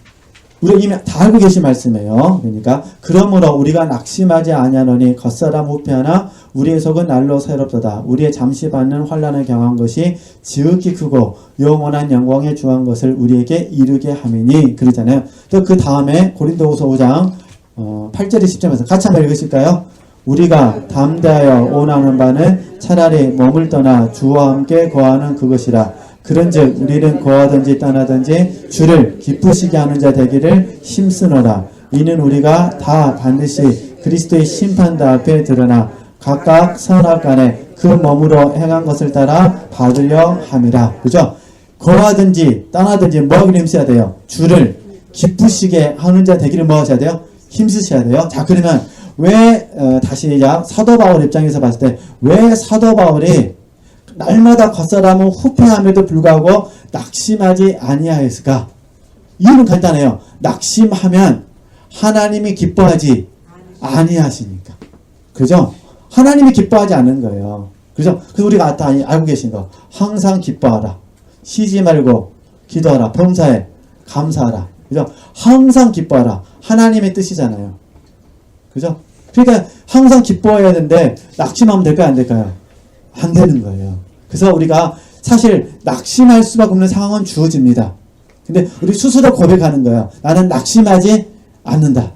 우리가 이미 다 알고 계신 말씀이에요. 그러니까 그러므로 우리가 낙심하지 아니하노니 겉사람 후패하나 우리의 속은 날로 새롭도다. 우리의 잠시 받는 환난을 경한 것이 지극히 크고 영원한 영광에 주한 것을 우리에게 이루게 함이니. 그러잖아요. 또 그 다음에 고린도후서 5장 8절에 10절에서 같이 한번 읽으실까요? 우리가 담대하여 원하는 바는 차라리 몸을 떠나 주와 함께 거하는 그것이라. 그런즉 우리는 거하든지 떠나든지 주를 기쁘시게 하는 자 되기를 힘쓰노라. 이는 우리가 다 반드시 그리스도의 심판대 앞에 드러나 각각 선악간에 그 몸으로 행한 것을 따라 받으려 함이라. 그죠? 거하든지 떠나든지 뭐 하기를 힘써야 돼요? 주를 기쁘시게 하는 자 되기를 뭐 하셔야 돼요? 힘쓰셔야 돼요. 자, 그러면 왜 다시 사도 바울 입장에서 봤을 때 왜 사도 바울이 날마다 겉사람은 후패함에도 불구하고 낙심하지 아니하였을까? 이유는 간단해요. 낙심하면 하나님이 기뻐하지 아니하시니까. 그죠? 하나님이 기뻐하지 않는 거예요. 그죠? 그래서 우리가 다 알고 계신 거. 항상 기뻐하라. 쉬지 말고 기도하라. 범사에 감사하라. 그죠? 항상 기뻐하라. 하나님의 뜻이잖아요. 그죠? 그러니까 항상 기뻐해야 되는데 낙심하면 될까요? 안 될까요? 안 되는 거예요. 그래서 우리가 사실 낙심할 수밖에 없는 상황은 주어집니다. 근데 우리 스스로 고백하는 거예요. 나는 낙심하지 않는다.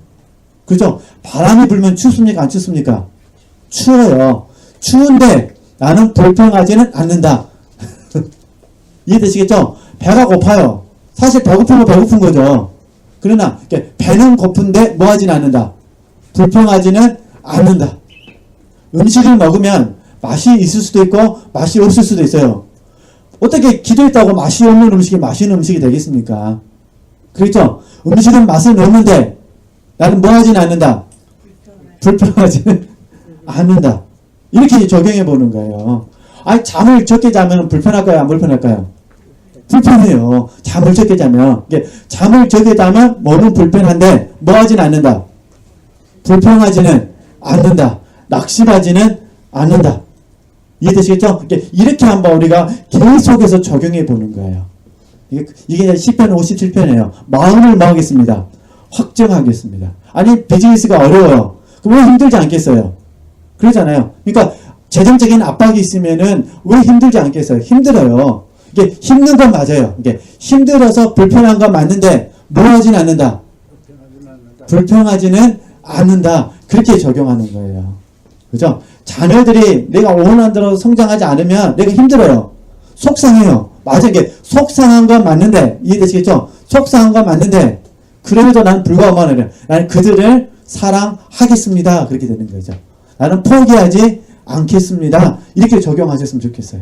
그죠? 바람이 불면 춥습니까? 안 춥습니까? 추워요. 추운데 나는 불평하지는 않는다. 이해되시겠죠? 배가 고파요. 사실 배고픈 거 배고픈 거죠. 그러나 배는 고픈데 뭐 하지는 않는다. 불평하지는 않는다. 음식을 먹으면 맛이 있을 수도 있고 맛이 없을 수도 있어요. 어떻게 기도했다고 맛이 없는 음식이 맛있는 음식이 되겠습니까? 그렇죠? 음식은 맛은 없는데 나는 뭐 하지는 않는다. 불평하지는 않는다. 이렇게 적용해 보는 거예요. 아니 잠을 적게 자면 불편할까요? 안 불편할까요? 불편해요. 잠을 적게 자면. 잠을 적게 자면 몸은 불편한데 뭐 하지는 않는다. 불평하지는 않는다. 낙심하지는 않는다. 이해되시겠죠? 이렇게 한번 우리가 계속해서 적용해 보는 거예요. 이게 시편 57편이에요. 마음을 먹겠습니다. 확정하겠습니다. 아니 비즈니스가 어려워요. 그럼 왜 힘들지 않겠어요? 그러잖아요. 그러니까 재정적인 압박이 있으면은 왜 힘들지 않겠어요? 힘들어요. 이게 힘든 건 맞아요. 이게 힘들어서 불편한 건 맞는데 뭐 하지는 않는다. 불평하지는 않는다. 그렇게 적용하는 거예요. 그죠? 자녀들이 내가 원하는 대로 성장하지 않으면 내가 힘들어요. 속상해요. 맞아. 이게 속상한 건 맞는데, 이해되시겠죠? 속상한 건 맞는데, 그래도 나는 불가하면 나는 그들을 사랑하겠습니다. 그렇게 되는 거죠. 나는 포기하지 않겠습니다. 이렇게 적용하셨으면 좋겠어요.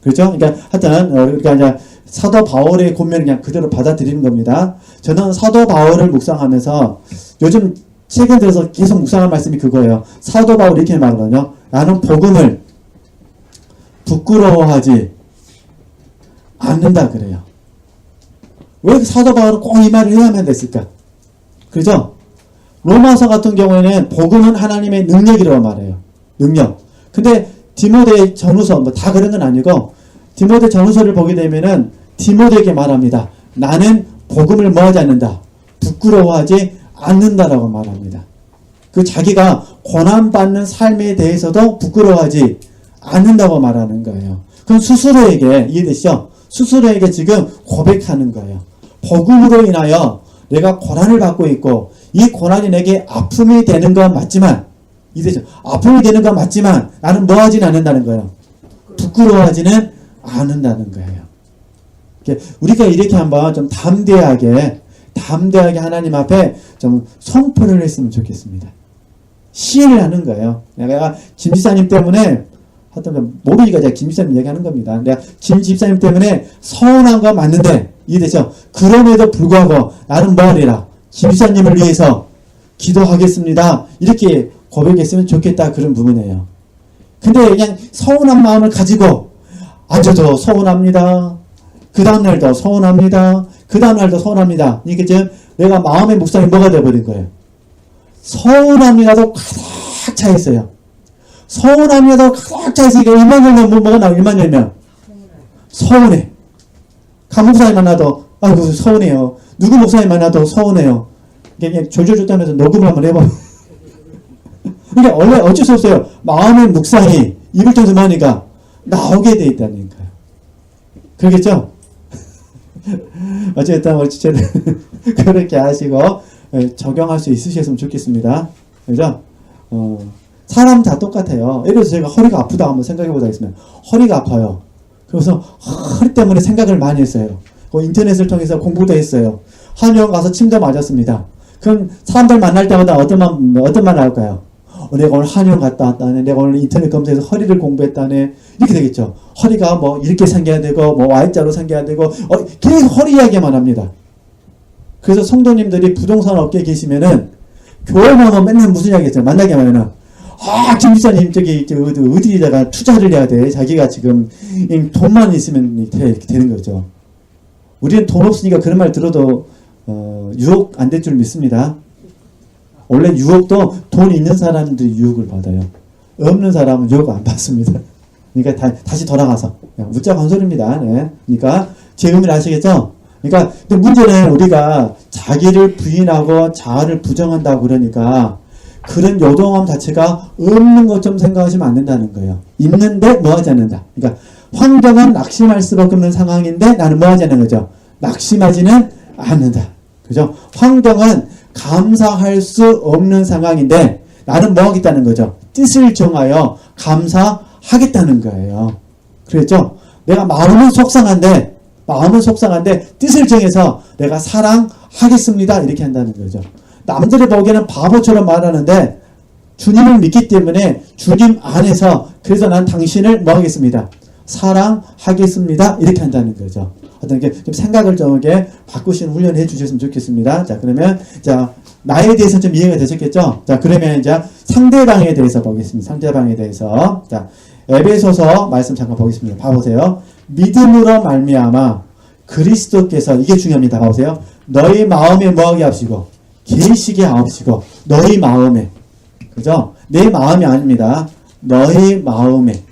그렇죠? 그러니까 하여튼 우리가 이제 사도 바울의 권면을 그냥 그대로 받아들이는 겁니다. 저는 사도 바울을 묵상하면서 요즘 최근 들어서 계속 묵상한 말씀이 그거예요. 사도 바울이 이렇게 말하거든요. 나는 복음을 부끄러워하지 않는다 그래요. 왜 사도 바울은 꼭 이 말을 해야만 됐을까? 그렇죠? 로마서 같은 경우에는 복음은 하나님의 능력이라고 말해요. 능력. 근데 디모데 전후서 뭐 다 그런 건 아니고 디모데 전후서를 보게 되면은 디모데에게 말합니다. 나는 복음을 뭐하지 않는다. 부끄러워하지 않는다라고 말합니다. 그 자기가 고난받는 삶에 대해서도 부끄러워하지 않는다고 말하는 거예요. 그럼 스스로에게 이해되시죠? 스스로에게 지금 고백하는 거예요. 복음으로 인하여 내가 고난을 받고 있고 이 고난이 내게 아픔이 되는 건 맞지만 이해되죠? 아픔이 되는 건 맞지만 나는 뭐 하지는 않는다는 거예요. 부끄러워하지는 않는다는 거예요. 우리가 이렇게 한번 좀 담대하게 하나님 앞에 좀 선포를 했으면 좋겠습니다. 시인을 하는 거예요. 내가 김 지사님 때문에 하여튼 모르니까 제가 김 지사님 얘기하는 겁니다. 내가 김 지사님 때문에 서운한 거 맞는데 이해되죠? 그럼에도 불구하고 나는 뭐 하리라? 김 지사님을 위해서 기도하겠습니다. 이렇게 고백했으면 좋겠다 그런 부분이에요. 근데 그냥 서운한 마음을 가지고 앉아도 서운합니다. 그 다음날도 서운합니다. 그 다음날도 서운합니다. 이게 지금 내가 마음의 묵상이 뭐가 돼버린 거예요. 서운합니다도 가득 차 있어요. 서운합니다도 가득 차 있으니까 일만 열면 뭐가 나와? 일만 열면 서운해. 강 목사님 만나도 아이고 서운해요. 누구 목사님 만나도 서운해요. 그냥 졸졸졸하면서 녹음을 한번 해봐. 그러니까 원래 어쩔 수 없어요. 마음의 묵상이 입을 통해서 뭐하니까 나오게 돼 있다니까요. 그러겠죠? 어쨌든 그렇게 하시고 적용할 수 있으셨으면 좋겠습니다. 그죠? 사람 다 똑같아요. 예를 들어서 제가 허리가 아프다 한번 생각해보자 했으면 허리가 아파요. 그래서 허리 때문에 생각을 많이 했어요. 인터넷을 통해서 공부도 했어요. 한의원 가서 침도 맞았습니다. 그럼 사람들 만날 때마다 어떤 말 나올까요? 내가 오늘 한의원 갔다 왔다네. 내가 오늘 인터넷 검색해서 허리를 공부했다네. 이렇게 되겠죠. 허리가 뭐 이렇게 생겨야 되고 뭐 Y자로 생겨야 되고 계속 허리 이야기만 합니다. 그래서 성도님들이 부동산 업계에 계시면은 교회만 하면 맨날 무슨 이야기 했어요. 만나게 하면은 김 지사님 저기 어디다가 투자를 해야 돼. 자기가 지금 돈만 있으면 이렇게 되는 거죠. 우리는 돈 없으니까 그런 말 들어도 유혹 안 될 줄 믿습니다. 원래 유혹도 돈 있는 사람들이 유혹을 받아요. 없는 사람은 유혹 안 받습니다. 그러니까 다시 돌아가서 웃자고 한 소리입니다. 네. 그러니까 제 의미를 아시겠죠? 그러니까 근데 문제는 우리가 자기를 부인하고 자아를 부정한다고 그러니까 그런 요동함 자체가 없는 것처럼 생각하시면 안 된다는 거예요. 있는데 뭐 하지 않는다. 그러니까 환경은 낙심할 수밖에 없는 상황인데 나는 뭐 하지 않는 거죠. 낙심하지는 않는다. 그죠? 환경은 감사할 수 없는 상황인데 나는 뭐 하겠다는 거죠. 뜻을 정하여 감사하겠다는 거예요. 그랬죠? 내가 마음은 속상한데 뜻을 정해서 내가 사랑하겠습니다. 이렇게 한다는 거죠. 남들이 보기에는 바보처럼 말하는데 주님을 믿기 때문에 주님 안에서 그래서 난 당신을 뭐 하겠습니다. 사랑하겠습니다. 이렇게 한다는 거죠. 어떤 게 좀 생각을 좀 이렇게 바꾸시는 훈련을 해 주셨으면 좋겠습니다. 자, 그러면 자, 나에 대해서 좀 이해가 되셨겠죠? 자, 그러면 이제 상대방에 대해서 보겠습니다. 상대방에 대해서. 자, 에베소서 말씀 잠깐 보겠습니다. 봐보세요. 믿음으로 말미암아 그리스도께서 이게 중요합니다. 봐보세요. 너희 마음에 뭐하게 하시고 계시게 하옵시고 너희 마음에 그죠? 내 마음이 아닙니다. 너희 마음에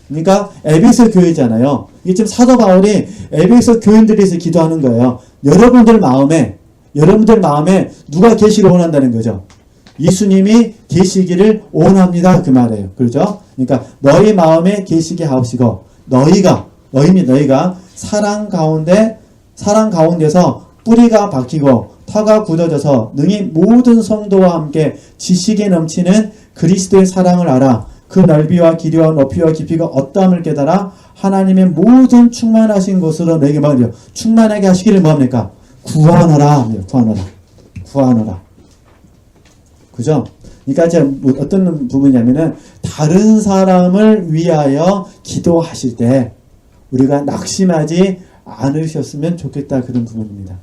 그러니까 에베소 교회잖아요. 이게 지금 사도 바울이 에베소 교인들에서 기도하는 거예요. 여러분들 마음에 누가 계시를 원한다는 거죠. 예수님이 계시기를 원합니다. 그 말이에요. 그렇죠? 그러니까 너희 마음에 계시게 하옵시고 너희가 사랑 가운데서 뿌리가 박히고 터가 굳어져서 능히 모든 성도와 함께 지식에 넘치는 그리스도의 사랑을 알아 그 넓이와 길이와 높이와 깊이가 어떠함을 깨달아 하나님의 모든 충만하신 것으로 너에게 말이요 충만하게 하시기를 뭐합니까? 구하노라. 그죠? 그러니까 제가 어떤 부분이냐면은 다른 사람을 위하여 기도하실 때 우리가 낙심하지 않으셨으면 좋겠다 그런 부분입니다.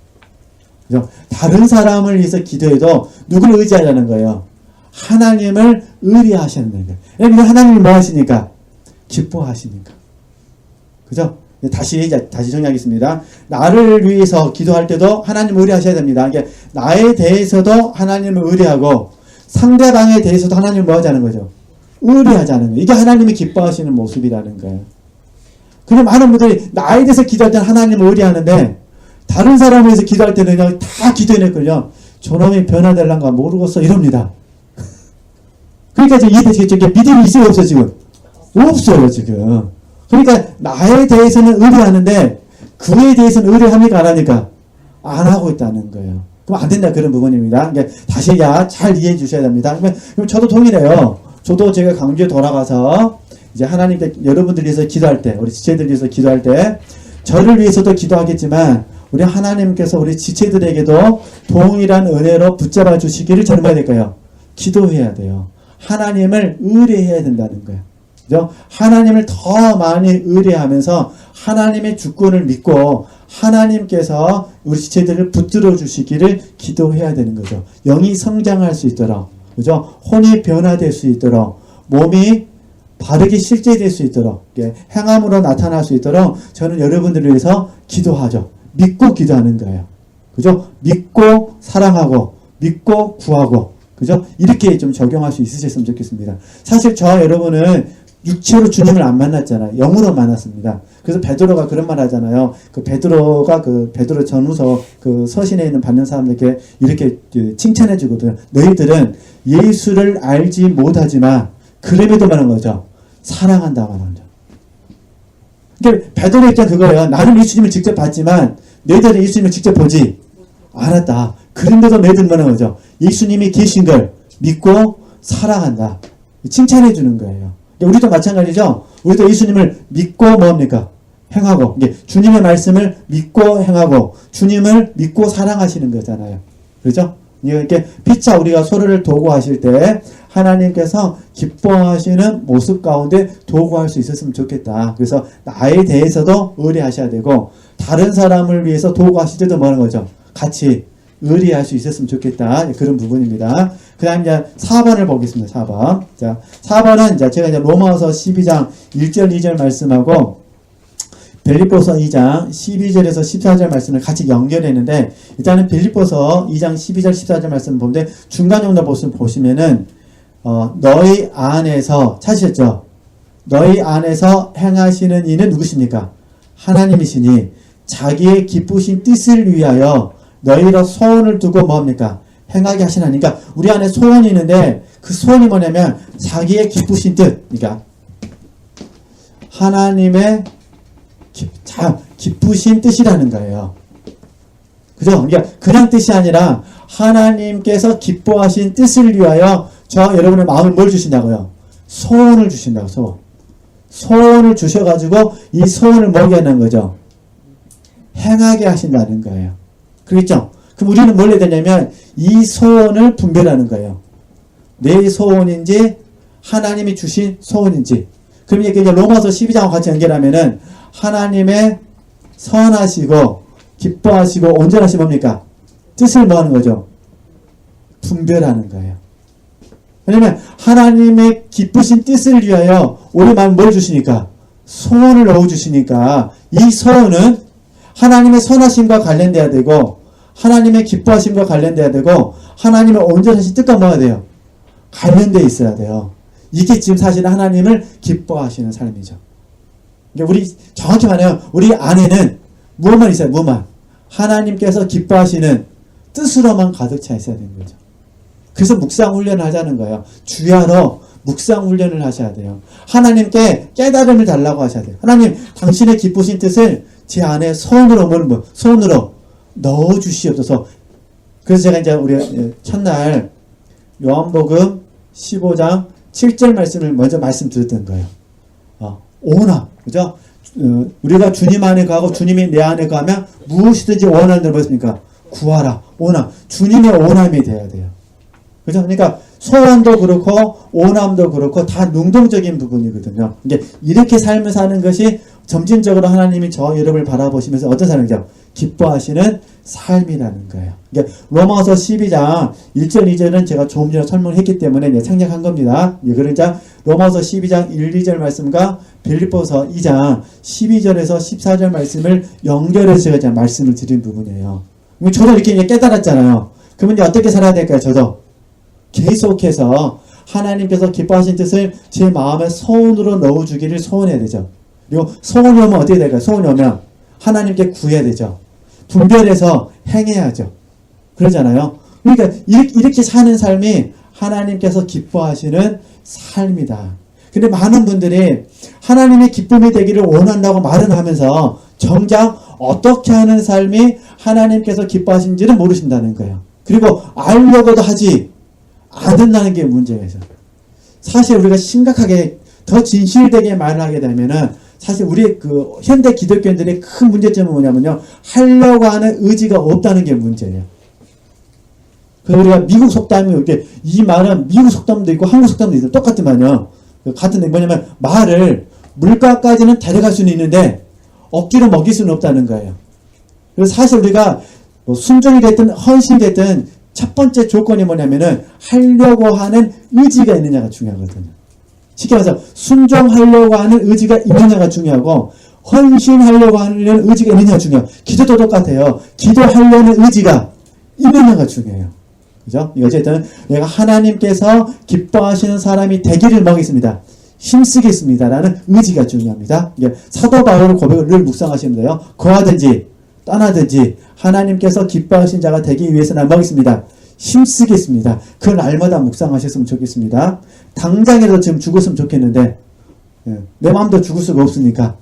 그죠? 다른 사람을 위해서 기도해도 누구를 의지하자는 거예요? 하나님을 의뢰하시는 거예요. 왜냐면 하나님이 뭐 하시니까? 기뻐하시니까. 그죠? 다시 정리하겠습니다. 나를 위해서 기도할 때도 하나님을 의뢰하셔야 됩니다. 이게 나에 대해서도 하나님을 의뢰하고 상대방에 대해서도 하나님을 뭐 하자는 거죠? 의뢰하자는 거예요. 이게 하나님이 기뻐하시는 모습이라는 거예요. 그냥 많은 분들이 나에 대해서 기도할 때는 하나님을 의뢰하는데 다른 사람을 위해서 기도할 때는 그냥 다 기도해냈거든요. 저놈이 변화될란가 모르겠어 이럽니다. 그러니까 지금 이해되시겠죠? 믿음이 있어요 없어요 지금? 없어요 지금. 그러니까 나에 대해서는 의뢰하는데 그에 대해서는 의뢰합니까 안 합니까? 안 하고 있다는 거예요. 그럼 안 된다 그런 부분입니다. 그러니까 다시 잘 이해해 주셔야 됩니다. 그럼 저도 동일해요. 저도 제가 강주에 돌아가서 이제 하나님께 여러분들 위해서 기도할 때 우리 지체들 위해서 기도할 때 저를 위해서도 기도하겠지만 우리 하나님께서 우리 지체들에게도 동일한 은혜로 붙잡아 주시기를 저는 뭐 해야 될까요? 기도해야 돼요. 하나님을 의뢰해야 된다는 거예요. 그죠? 하나님을 더 많이 의뢰하면서 하나님의 주권을 믿고 하나님께서 우리 지체들을 붙들어 주시기를 기도해야 되는 거죠. 영이 성장할 수 있도록, 그죠? 혼이 변화될 수 있도록, 몸이 바르게 실제될 수 있도록, 행함으로 나타날 수 있도록 저는 여러분들을 위해서 기도하죠. 믿고 기도하는 거예요. 그죠? 믿고 사랑하고, 믿고 구하고, 그죠? 이렇게 좀 적용할 수 있으셨으면 좋겠습니다. 사실 여러분은 육체로 주님을 안 만났잖아요. 영으로 만났습니다. 그래서 베드로가 그런 말 하잖아요. 베드로가 베드로 전후서 서신에 있는 받는 사람들에게 이렇게 칭찬해 주거든요. 너희들은 예수를 알지 못하지만 그럼에도 말하는 거죠. 사랑한다고 하는 거죠. 그러니까 베드로 입장 그거예요. 나는 예수님을 직접 봤지만 너희들은 예수님을 직접 보지 않았다. 그런데도 너희들은 말하는 거죠. 예수님이 계신 걸 믿고 사랑한다. 칭찬해 주는 거예요. 우리도 마찬가지죠. 우리도 예수님을 믿고 뭐합니까? 행하고 주님의 말씀을 믿고 행하고 주님을 믿고 사랑하시는 거잖아요. 그렇죠? 이렇게 피차 우리가 서로를 도구하실 때 하나님께서 기뻐하시는 모습 가운데 도구할 수 있었으면 좋겠다. 그래서 나에 대해서도 의뢰하셔야 되고 다른 사람을 위해서 도구하실 때도 뭐 하는 거죠? 같이 의리할 수 있었으면 좋겠다. 그런 부분입니다. 그 다음 이제 4번을 보겠습니다. 4번. 자, 4번은 제가 이제 로마서 12장 1절 2절 말씀하고 빌립보서 2장 12절에서 14절 말씀을 같이 연결했는데 일단은 빌립보서 2장 12절 14절 말씀 보는데 중간 정도 보시면은 너희 안에서 찾으셨죠? 너희 안에서 행하시는 이는 누구십니까? 하나님이시니 자기의 기쁘신 뜻을 위하여 너희로 소원을 두고 뭐합니까? 행하게 하시나니. 그러니까 우리 안에 소원이 있는데 그 소원이 뭐냐면 자기의 기쁘신 뜻. 그러니까 하나님의 기쁘신 뜻이라는 거예요. 그죠? 그러니까 그냥 뜻이 아니라 하나님께서 기뻐하신 뜻을 위하여 저 여러분의 마음을 뭘 주신다고요? 소원을 주신다고. 소원. 소원을 주셔가지고 이 소원을 뭐게 하는 거죠? 행하게 하신다는 거예요. 그렇죠? 그럼 우리는 뭘 해야 되냐면 이 소원을 분별하는 거예요. 내 소원인지 하나님이 주신 소원인지. 그럼 이제 로마서 12장과 같이 연결하면은 하나님의 선하시고 기뻐하시고 온전하신 뭡니까? 뜻을 뭐 하는 거죠? 분별하는 거예요. 왜냐면 하나님의 기쁘신 뜻을 위하여 우리 마음에 뭘 주시니까? 소원을 넣어주시니까 이 소원은 하나님의 선하심과 관련돼야 되고 하나님의 기뻐하심과 관련돼야 되고 하나님의 온전하신 뜻과 뭐가 돼요? 관련돼 있어야 돼요. 이게 지금 사실은 하나님을 기뻐하시는 삶이죠. 그러니까 우리 정확히 말하면 우리 안에는 무엇만 있어요? 무엇만? 하나님께서 기뻐하시는 뜻으로만 가득 차 있어야 되는 거죠. 그래서 묵상 훈련을 하자는 거예요. 주야로 묵상 훈련을 하셔야 돼요. 하나님께 깨달음을 달라고 하셔야 돼요. 하나님, 당신의 기쁘신 뜻을 제 안에 손으로 넣어 주시옵소서. 그래서 제가 이제 우리 첫날 요한복음 15장 7절 말씀을 먼저 말씀드렸던 거예요. 오나, 그죠? 우리가 주님 안에 가고 주님이 내 안에 가면 무엇이든지 원하는 대로 뭐였습니까? 구하라. 오나. 주님의 오남이 돼야 돼요. 그죠? 그러니까 소원도 그렇고 오남도 그렇고 다 능동적인 부분이거든요. 이게 이렇게 삶을 사는 것이 점진적으로 하나님이 저 여러분을 바라보시면서 어떤 삶이죠? 기뻐하시는 삶이라는 거예요. 그러니까 로마서 12장 1절 2절은 제가 조금 전에 설명을 했기 때문에 생략한 겁니다. 그러자 로마서 12장 1, 2절 말씀과 빌립보서 2장 12절에서 14절 말씀을 연결해서 제가 말씀을 드린 부분이에요. 저도 이렇게 이제 깨달았잖아요. 그러면 이제 어떻게 살아야 될까요? 저도 계속해서 하나님께서 기뻐하신 뜻을 제 마음에 소원으로 넣어주기를 소원해야 되죠. 그리고 소원이 오면 어떻게 될까요? 소원이 오면 하나님께 구해야 되죠. 분별해서 행해야죠. 그러잖아요. 그러니까 이렇게 사는 삶이 하나님께서 기뻐하시는 삶이다. 근데 많은 분들이 하나님의 기쁨이 되기를 원한다고 말은 하면서 정작 어떻게 하는 삶이 하나님께서 기뻐하신지는 모르신다는 거예요. 그리고 알려고도 하지 않는다는 게 문제예요. 사실 우리가 심각하게 더 진실되게 말을 하게 되면은 사실 우리 그 현대 기독교인들의 큰 문제점은 뭐냐면요, 하려고 하는 의지가 없다는 게 문제예요. 그래서 우리가 미국 속담이 이렇게 이 말은 미국 속담도 있고 한국 속담도 있어요. 똑같지만요. 같은데 뭐냐면 말을 물가까지는 데려갈 수는 있는데 억지로 먹일 수는 없다는 거예요. 그래서 사실 우리가 뭐 순종이 됐든 헌신이 됐든 첫 번째 조건이 뭐냐면은 하려고 하는 의지가 있느냐가 중요하거든요. 쉽게 말해서 순종하려고 하는 의지가 있느냐가 중요하고 헌신하려고 하는 의지가 있느냐가 중요해요. 기도도 똑같아요. 기도하려는 의지가 있느냐가 중요해요. 그죠? 어쨌든 내가 하나님께서 기뻐하시는 사람이 되기를 먹겠습니다. 힘쓰겠습니다. 라는 의지가 중요합니다. 사도 바울의 고백을 늘 묵상하시면 돼요. 거하든지 떠나든지 하나님께서 기뻐하신 자가 되기 위해서 난 먹겠습니다. 힘쓰겠습니다. 그 날마다 묵상하셨으면 좋겠습니다. 당장이라도 지금 죽었으면 좋겠는데 내 마음도 죽을 수가 없으니까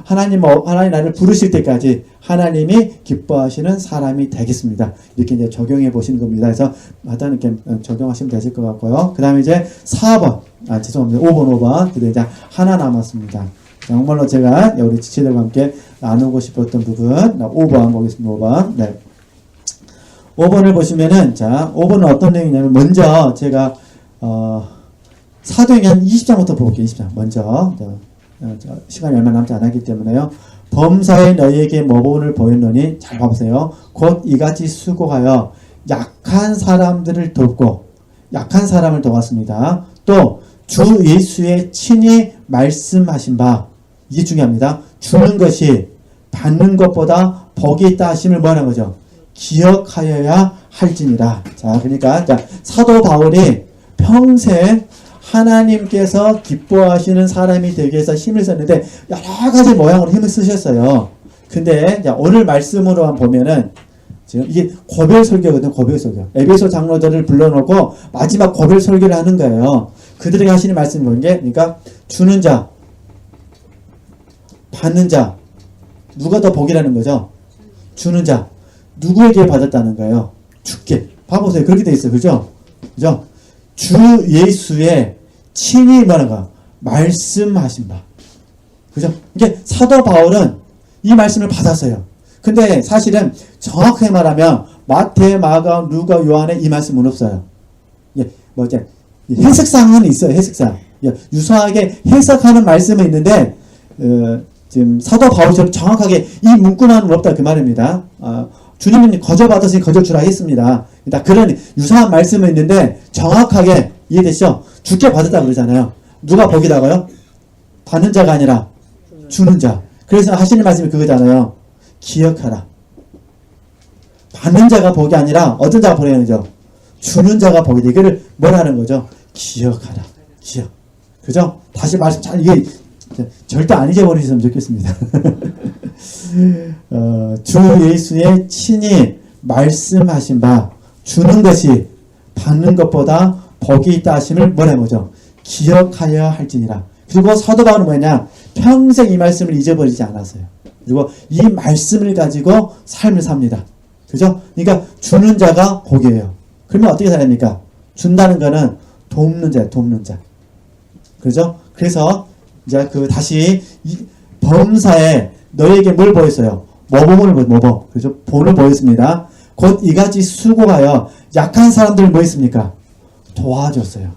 하나님 나를 부르실 때까지 하나님이 기뻐하시는 사람이 되겠습니다. 이렇게 이제 적용해 보시는 겁니다. 그래서 마다는 이렇게 적용하시면 되실 것 같고요. 그 다음에 이제 4번, 죄송합니다. 5번. 그리고 이제 하나 남았습니다. 정말로 제가 우리 지체들과 함께 나누고 싶었던 부분, 5번 보겠습니다. 5번. 네. 5번을 보시면은, 자, 5번은 어떤 내용이냐면, 먼저 제가, 사도행전 한 20장부터 볼게요. 20장. 먼저. 시간이 얼마 남지 않았기 때문에요. 범사에 너희에게 모범을 보였노니, 잘 봐보세요. 곧 이같이 수고하여 약한 사람들을 돕고, 약한 사람을 도왔습니다. 또, 주 예수의 친히 말씀하신 바, 이게 중요합니다. 주는 것이 받는 것보다 복이 있다 하심을 뭐라는 거죠? 기억하여야 할지니라. 자, 그러니까 사도 바울이 평생 하나님께서 기뻐하시는 사람이 되기 위해서 힘을 썼는데 여러 가지 모양으로 힘을 쓰셨어요. 근데 오늘 말씀으로만 보면은 지금 이게 고별 설교거든, 고별 설교. 에베소 장로들을 불러놓고 마지막 고별 설교를 하는 거예요. 그들에게 하시는 말씀이 뭔 게, 그러니까 주는 자, 받는 자, 누가 더 복이라는 거죠? 주는 자, 누구에게 받았다는 거예요? 주께. 봐보세요. 그렇게 돼 있어요. 그죠? 그죠? 주 예수의 친히 뭐라는가? 말씀하신 바. 그죠? 이게 사도 바울은 이 말씀을 받았어요. 근데 사실은 정확하게 말하면 마태, 마가, 누가, 요한에 이 말씀은 없어요. 예, 뭐 이제 해석상은 있어요. 해석상. 예, 유사하게 해석하는 말씀은 있는데 지금 사도 바울처럼 정확하게 이 문구만은 없다 그 말입니다. 주님은 거저 받으시니 거저 주라 했습니다. 그런 유사한 말씀은 있는데 정확하게 이해되시죠? 주께 받았다 그러잖아요. 누가 복이다고요? 받는 자가 아니라 주는 자. 그래서 하시는 말씀이 그거잖아요. 기억하라. 받는 자가 복이 아니라 어떤 자가 복이라는 거죠? 주는 자가 복이다. 이거를 뭐라는 거죠? 기억하라. 기억. 그죠? 다시 말씀 잘 이게 절대 안 잊어버리셨으면 좋겠습니다. 주 예수의 친히 말씀하신 바 주는 것이 받는 것보다 복이 있다 하심을 뭐라는 거죠? 기억하여 할지니라. 그리고 사도 바울은 뭐냐? 평생 이 말씀을 잊어버리지 않았어요. 그리고 이 말씀을 가지고 삶을 삽니다. 그죠? 그러니까 주는 자가 복이에요. 그러면 어떻게 살합니까? 준다는 거는 돕는 자예요. 돕는 자. 그죠? 그래서 이제 다시 범사에 너에게 뭘 보였어요? 모범을 모범. 그죠? 본을 보였습니다. 곧 이같이 수고하여 약한 사람들을 뭐 했습니까? 도와줬어요.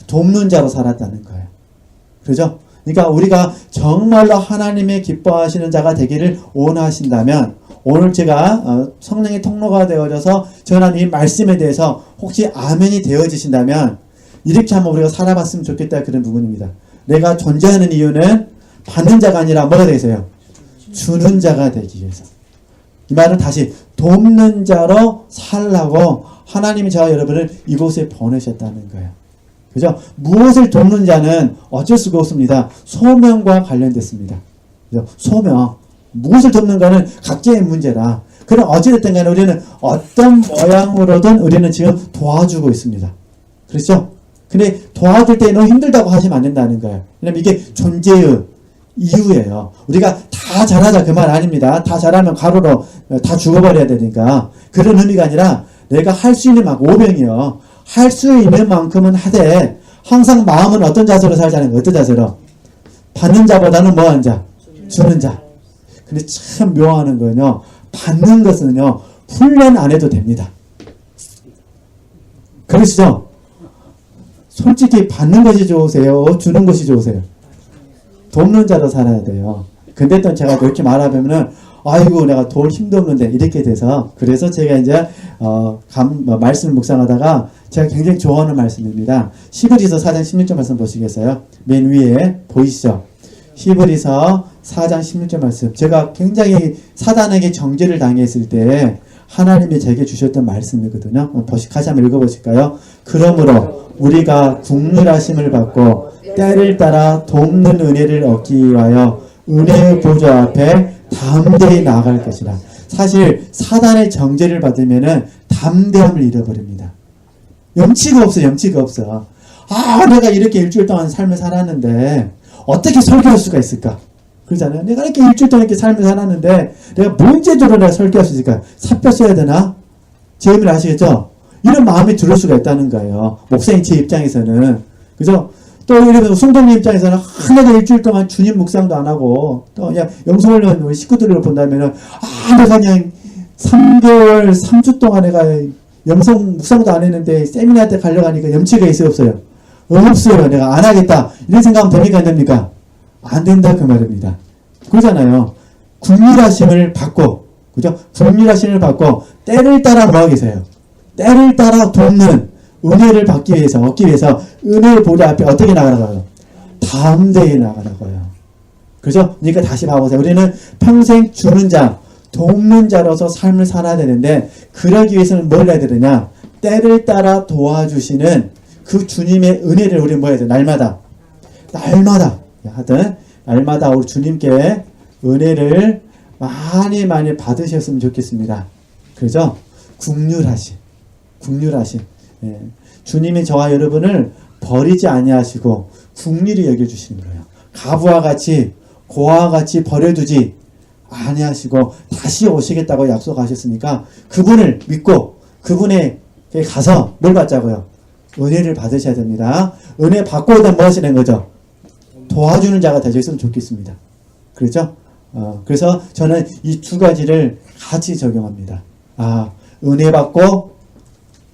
돕는 자로 살았다는 거예요. 그죠? 그러니까 우리가 정말로 하나님의 기뻐하시는 자가 되기를 원하신다면 오늘 제가 성령의 통로가 되어져서 전한 이 말씀에 대해서 혹시 아멘이 되어지신다면 이렇게 한번 우리가 살아봤으면 좋겠다 그런 부분입니다. 내가 존재하는 이유는 받는 자가 아니라 뭐가 되겠어요? 주는 자가 되기 위해서. 이 말은 다시 돕는 자로 살라고 하나님이 저와 여러분을 이곳에 보내셨다는 거예요. 그죠? 무엇을 돕는 자는 어쩔 수가 없습니다. 소명과 관련됐습니다. 그죠? 소명. 무엇을 돕는가는 각자의 문제라. 그럼 어찌됐든 간에 우리는 어떤 모양으로든 우리는 지금 도와주고 있습니다. 그렇죠? 근데 도와줄 때 너무 힘들다고 하시면 안 된다는 거예요. 왜냐면 이게 존재의 이유예요. 우리가 다 잘하자 그 말 아닙니다. 다 잘하면 가로로 다 죽어버려야 되니까. 그런 의미가 아니라 내가 할 수 있는 만큼 오병이요. 할 수 있는 만큼은 하되 항상 마음은 어떤 자세로 살자는 거예요. 어떤 자세로? 받는 자보다는 뭐하는 자? 주는 자. 근데 참 묘한 거는요. 받는 것은요. 훈련 안 해도 됩니다. 그러시죠? 솔직히 받는 것이 좋으세요? 주는 것이 좋으세요? 돕는 자로 살아야 돼요. 근데 또 제가 그렇게 말하면은 아이고 내가 도울 힘도 없는데 이렇게 돼서 그래서 제가 이제 말씀을 묵상하다가 제가 굉장히 좋아하는 말씀입니다. 히브리서 4장 16절 말씀 보시겠어요? 맨 위에 보이시죠? 히브리서 4장 16절 말씀. 제가 굉장히 사단에게 정죄를 당했을 때 하나님이 제게 주셨던 말씀이거든요. 다시 한번 읽어보실까요? 그러므로 우리가 국률하심을 받고 때를 따라 돕는 은혜를 얻기 위하여 은혜의 보좌 앞에 담대히 나아갈 것이라. 사실 사단의 정죄를 받으면은 담대함을 잃어버립니다. 염치가 없어. 염치가 없어. 내가 이렇게 일주일 동안 삶을 살았는데 어떻게 설교할 수가 있을까? 그러잖아요. 내가 이렇게 일주일 동안 이렇게 삶을 살았는데 내가 뭔 제도로 내가 설교할 수 있을까? 사표 써야 되나? 제 의미를 아시겠죠? 이런 마음이 들을 수가 있다는 거예요. 목사님 제 입장에서는. 그죠? 또 예를 들어서 성도님 입장에서는 내가 일주일 동안 주님 묵상도 안 하고 또 그냥 영성훈련 우리 식구들을 본다면은 내가 그냥 3개월 3주 동안 내가 영성 묵상도 안 했는데 세미나 때 가려고 하니까 염치가 있어요 없어요? 없어요. 내가 안 하겠다. 이런 생각하면 됩니까 안 됩니까? 안 된다 그 말입니다. 그러잖아요. 국률하심을 받고 그죠? 국률하심을 받고 때를 따라 뭐 하고 계세요? 때를 따라 돕는 은혜를 받기 위해서 얻기 위해서 은혜의 보좌 앞에 어떻게 나가라고요? 담대히 나가라고요. 그죠? 그러니까 다시 봐보세요. 우리는 평생 주는 자, 돕는 자로서 삶을 살아야 되는데 그러기 위해서는 뭘 해야 되느냐? 때를 따라 도와주시는 그 주님의 은혜를 우리 뭐 해야 돼? 날마다 하여튼 날마다 우리 주님께 은혜를 많이 받으셨으면 좋겠습니다. 그죠? 국률하심. 예. 주님이 저와 여러분을 버리지 아니하시고 국률이 여겨주시는 거예요. 가부와 같이 고아와 같이 버려두지 아니하시고 다시 오시겠다고 약속하셨으니까 그분을 믿고 그분에게 가서 뭘 받자고요? 은혜를 받으셔야 됩니다. 은혜 받고 오면 뭐 하시는 거죠? 도와주는 자가 되셨으면 좋겠습니다. 그렇죠? 그래서 저는 이 두 가지를 같이 적용합니다. 은혜 받고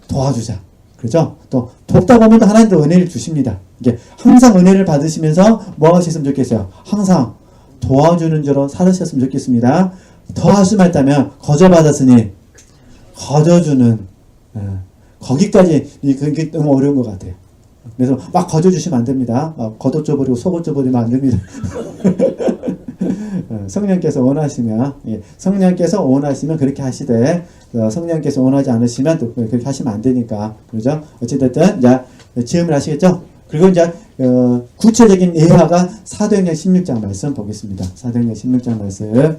도와주자. 그렇죠? 또 돕다 보면 또 하나님도 은혜를 주십니다. 이게 항상 은혜를 받으시면서 뭐 하셨으면 좋겠어요? 항상 도와주는 자로 살으셨으면 좋겠습니다. 더 할 수만 있다면 거저받았으니 거저주는 거기까지 그게 너무 어려운 것 같아요. 그래서 막 거저주시면 안 됩니다. 걷어줘버리고 속어줘버리면 안 됩니다. 성령께서 원하시면 성령께서 원하시면 그렇게 하시되 성령께서 원하지 않으시면 또 그렇게 하시면 안 되니까 그렇죠? 어찌됐든 자 지음을 하시겠죠? 그리고 이제 구체적인 예화가 사도행전 16장 말씀 보겠습니다. 사도행전 16장 말씀.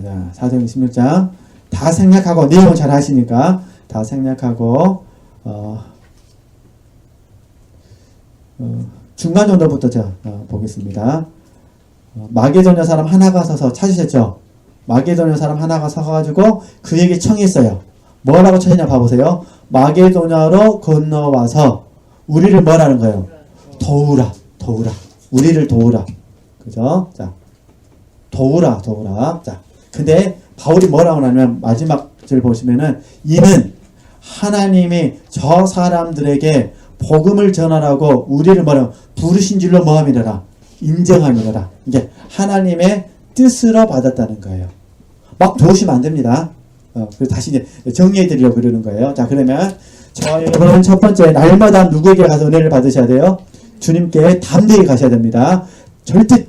자, 사도행전 16장 다 생략하고 내용을 잘 하시니까 다 생략하고 중간 정도부터 제가 보겠습니다. 마게도냐 사람 하나가 서서 찾으셨죠? 마게도냐 사람 하나가 서가지고 그에게 청했어요. 뭐라고 청했냐 봐보세요. 마게도냐로 건너와서 우리를 뭐라는 거예요? 도우라. 우리를 도우라. 그죠? 자, 도우라. 자, 근데 바울이 뭐라고 하냐면 마지막 절 보시면은 이는 하나님이 저 사람들에게 복음을 전하라고 우리를 뭐라고 부르신 줄로 뭐함이라 인정함이라. 이게 하나님의 뜻으로 받았다는 거예요. 막 도우시면 안 됩니다. 그래서 다시 이제 정리해 드리려고 그러는 거예요. 자, 그러면 저와 여러분은 첫 번째 날마다 누구에게 가서 은혜를 받으셔야 돼요? 주님께 담대히 가셔야 됩니다. 절대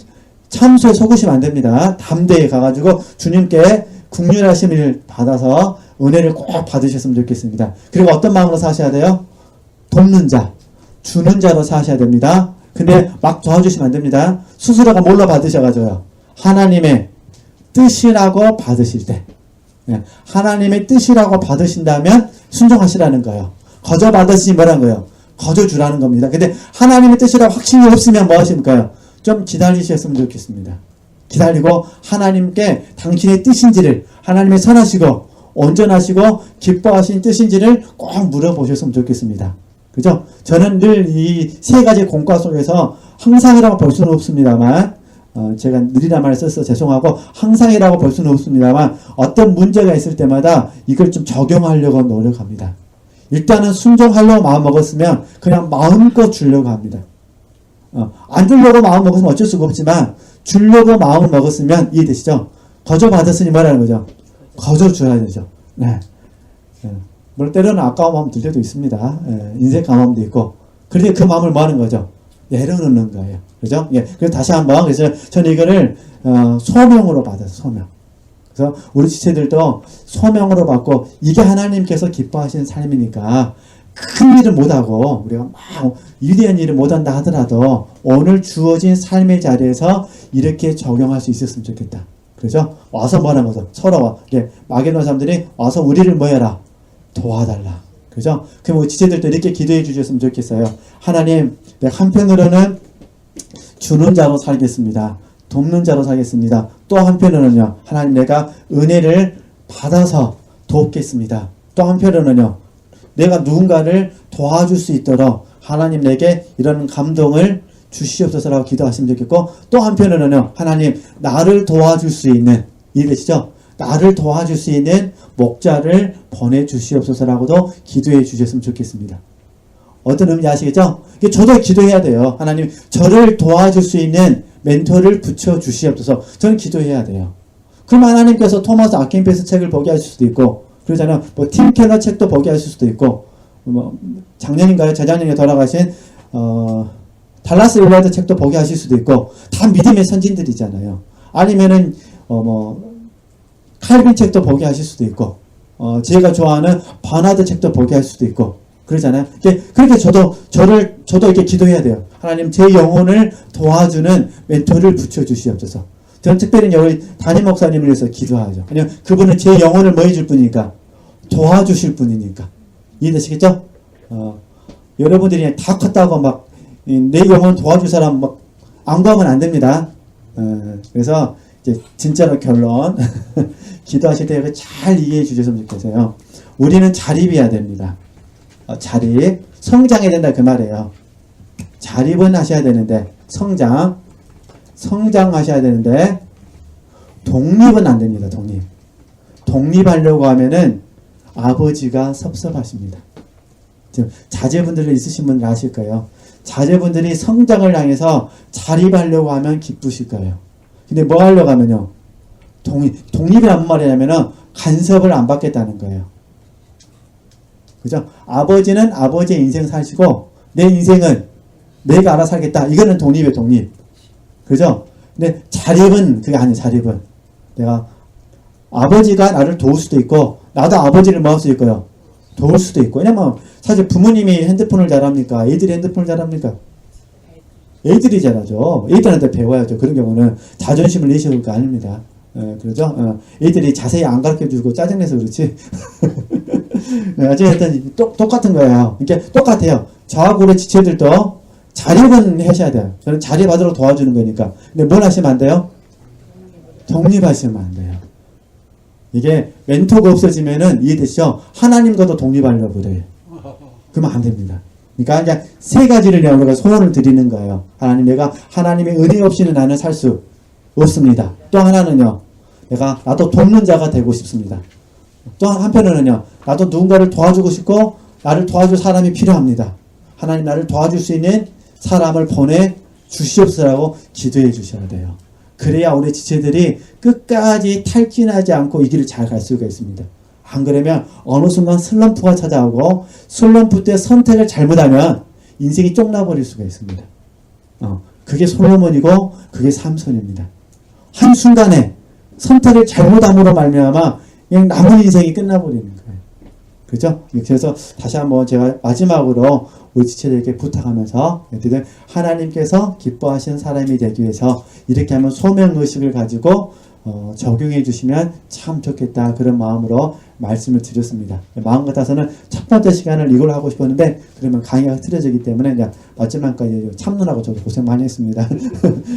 참소에 속으시면 안 됩니다. 담대히 가가지고 주님께 국률하심을 받아서 은혜를 꼭 받으셨으면 좋겠습니다. 그리고 어떤 마음으로 사셔야 돼요? 돕는 자, 주는 자로 사셔야 됩니다. 근데 막 도와주시면 안 됩니다. 스스로가 뭘로 받으셔가지고요? 하나님의 뜻이라고 받으실 때, 하나님의 뜻이라고 받으신다면 순종하시라는 거예요. 거저 받으시면 뭐라는 거예요? 거저 주라는 겁니다. 근데 하나님의 뜻이라고 확신이 없으면 뭐 하십니까요? 좀 기다리셨으면 좋겠습니다. 기다리고 하나님께 당신의 뜻인지를, 하나님의 선하시고 온전하시고 기뻐하신 뜻인지를 꼭 물어보셨으면 좋겠습니다. 그죠? 저는 늘 이 세 가지 공과 속에서 항상이라고 볼 수는 없습니다만, 제가 느리란 말을 써서 죄송하고 항상이라고 볼 수는 없습니다만 어떤 문제가 있을 때마다 이걸 좀 적용하려고 노력합니다. 일단은 순종하려고 마음 먹었으면 그냥 마음껏 주려고 합니다. 안 주려고 마음 먹었으면 어쩔 수가 없지만 주려고 마음 먹었으면 이해되시죠? 거저 받았으니 뭐라는 거죠? 거저 줘야 되죠. 네. 물 때로는 아까운 마음 들 때도 있습니다. 인생 감함도 있고. 그런데 그 마음을 뭐 하는 거죠? 내려놓는 거예요. 그죠? 그래서 다시 한번, 그래서 저는 이거를, 소명으로 받아서, 소명. 그래서 우리 지체들도 소명으로 받고, 이게 하나님께서 기뻐하시는 삶이니까, 큰 일을 못하고, 우리가 막 위대한 일을 못한다 하더라도, 오늘 주어진 삶의 자리에서 이렇게 적용할 수 있었으면 좋겠다. 그죠? 와서 뭐 하는 거죠? 서로, 마게도냐 사람들이 와서 우리를 뭐 해라? 도와달라. 그죠? 그럼 우리 지체들도 이렇게 기도해 주셨으면 좋겠어요. 하나님, 내가 한편으로는 주는 자로 살겠습니다. 돕는 자로 살겠습니다. 또 한편으로는요, 하나님 내가 은혜를 받아서 돕겠습니다. 또 한편으로는요, 내가 누군가를 도와줄 수 있도록 하나님 내게 이런 감동을 주시옵소서라고 기도하시면 좋겠고, 또 한편으로는요, 하나님 나를 도와줄 수 있는, 이해되시죠? 나를 도와줄 수 있는 목자를 보내주시옵소서라고도 기도해 주셨으면 좋겠습니다. 어떤 의미 아시겠죠? 저도 기도해야 돼요. 하나님 저를 도와줄 수 있는 멘토를 붙여주시옵소서. 저는 기도해야 돼요. 그럼 하나님께서 토마스 아킨페스 책을 보게 하실 수도 있고, 그러잖아요. 뭐 팀 켈러 책도 보게 하실 수도 있고, 뭐 작년인가요? 재작년에 돌아가신 달라스 윌라드 책도 보게 하실 수도 있고, 다 믿음의 선진들이잖아요. 아니면은 칼빈 책도 보게 하실 수도 있고, 제가 좋아하는 바나드 책도 보게 할 수도 있고, 그러잖아요. 그렇게 저도 이렇게 기도해야 돼요. 하나님 제 영혼을 도와주는 멘토를 붙여주시옵소서. 전 특별히 우리 담임 목사님을 위해서 기도하죠. 왜냐면 그분은 제 영혼을 뭐 해줄 분이니까? 도와주실 분이니까. 이해되시겠죠? 여러분들이 다 컸다고 막 내 영혼 도와줄 사람 막 안 구하면 안 됩니다. 그래서 이제 진짜로 결론 기도하실 때 잘 이해해 주셨으면 좋겠어요. 우리는 자립해야 됩니다. 자립, 성장해야 된다 그 말이에요. 자립은 하셔야 되는데 성장하셔야 되는데 독립은 안 됩니다. 독립하려고 하면은 아버지가 섭섭하십니다. 지금 자제분들 있으신 분들 아실 거예요. 자제분들이 성장을 향해서 자립하려고 하면 기쁘실 거예요. 근데 뭐 하려고 하면요. 독립이란 무슨 말이냐면은 간섭을 안 받겠다는 거예요. 그죠? 아버지는 아버지의 인생 사시고 내 인생은 내가 알아서 살겠다. 이거는 독립이에요. 독립. 그죠? 근데 자립은 그게 아니에요. 자립은 내가 아버지가 나를 도울 수도 있고 나도 아버지를 뭐 할 수도 있고요. 도울 수도 있고. 왜냐면 사실 부모님이 핸드폰을 잘합니까? 애들이 핸드폰을 잘합니까? 애들이 잘하죠. 애들한테 배워야죠. 그런 경우는 자존심을 내셔야 할 거 아닙니다. 그러죠? 애들이 자세히 안 가르쳐주고 짜증내서 그렇지. 어쨌든 똑같은 거예요. 그러니까 똑같아요. 저하고 우리 지체들도 자립은 하셔야 돼요. 저는 자립하도록 도와주는 거니까. 근데 뭘 하시면 안 돼요? 독립하시면 안 돼요. 이게 멘토가 없어지면은 이해되시죠? 하나님과도 독립하려고 그래요. 그러면 안 됩니다. 그러니까 그냥 세 가지를 우리가 소원을 드리는 거예요. 하나님, 내가 하나님의 은혜 없이는 나는 살 수 없습니다. 또 하나는요, 나도 돕는 자가 되고 싶습니다. 또 한편으로는요, 나도 누군가를 도와주고 싶고 나를 도와줄 사람이 필요합니다. 하나님, 나를 도와줄 수 있는 사람을 보내 주시옵소서라고 기도해 주셔야 돼요. 그래야 우리 지체들이 끝까지 탈진하지 않고 이 길을 잘 갈 수가 있습니다. 안 그러면 어느 순간 슬럼프가 찾아오고 슬럼프 때 선택을 잘못하면 인생이 쫑나버릴 수가 있습니다. 그게 솔로몬이고 그게 삼손입니다. 한순간에 선택을 잘못함으로 말미암아 그냥 남은 인생이 끝나버리는 거예요. 그죠? 그래서 다시 한번 제가 마지막으로 우리 지체들에게 부탁하면서 하나님께서 기뻐하시는 사람이 되기 위해서 이렇게 하면 소명의식을 가지고 적용해 주시면 참 좋겠다 그런 마음으로 말씀을 드렸습니다. 마음 같아서는 첫 번째 시간을 이걸 하고 싶었는데 그러면 강의가 틀어지기 때문에 이제 마지막까지 참느라고 저도 고생 많이 했습니다.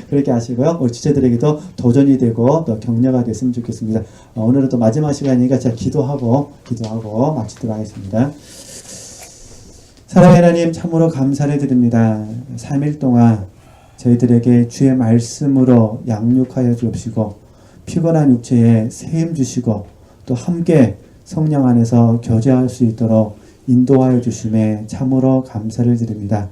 그렇게 하시고요. 우리 지체들에게도 도전이 되고 또 격려가 됐으면 좋겠습니다. 오늘은 또 마지막 시간이니까 제가 기도하고 마치도록 하겠습니다. 사랑하는 하나님 참으로 감사를 드립니다. 3일 동안 저희들에게 주의 말씀으로 양육하여 주옵시고 피곤한 육체에 세임 주시고 또 함께 성령 안에서 교제할 수 있도록 인도하여 주심에 참으로 감사를 드립니다.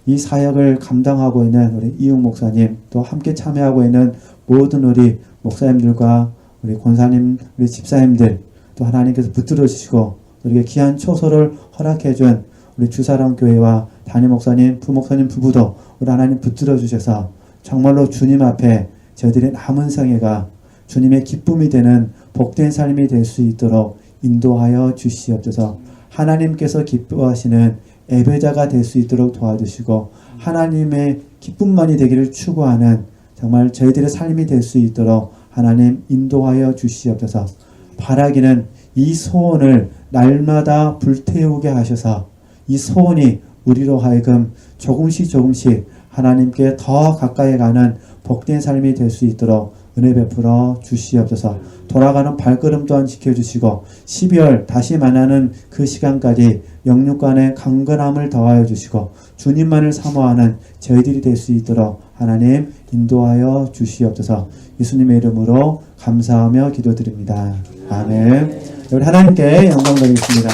이 사역을 감당하고 있는 우리 이웅 목사님 또 함께 참여하고 있는 모든 우리 목사님들과 우리 권사님 우리 집사님들 또 하나님께서 붙들어 주시고 우리에게 귀한 초소를 허락해 준 우리 주사랑교회와 담임 목사님, 부목사님 부부도 우리 하나님 붙들어 주셔서 정말로 주님 앞에 저희들의 남은 생애가 주님의 기쁨이 되는 복된 삶이 될 수 있도록 인도하여 주시옵소서. 하나님께서 기뻐하시는 예배자가 될 수 있도록 도와주시고 하나님의 기쁨만이 되기를 추구하는 정말 저희들의 삶이 될 수 있도록 하나님 인도하여 주시옵소서. 바라기는 이 소원을 날마다 불태우게 하셔서 이 소원이 우리로 하여금 조금씩 하나님께 더 가까이 가는 복된 삶이 될 수 있도록 은혜 베풀어 주시옵소서. 돌아가는 발걸음 또한 지켜주시고 12월 다시 만나는 그 시간까지 영육간의 강건함을 더하여 주시고 주님만을 사모하는 저희들이 될 수 있도록 하나님 인도하여 주시옵소서. 예수님의 이름으로 감사하며 기도드립니다. 아멘. 우리 하나님께 영광 드리겠습니다.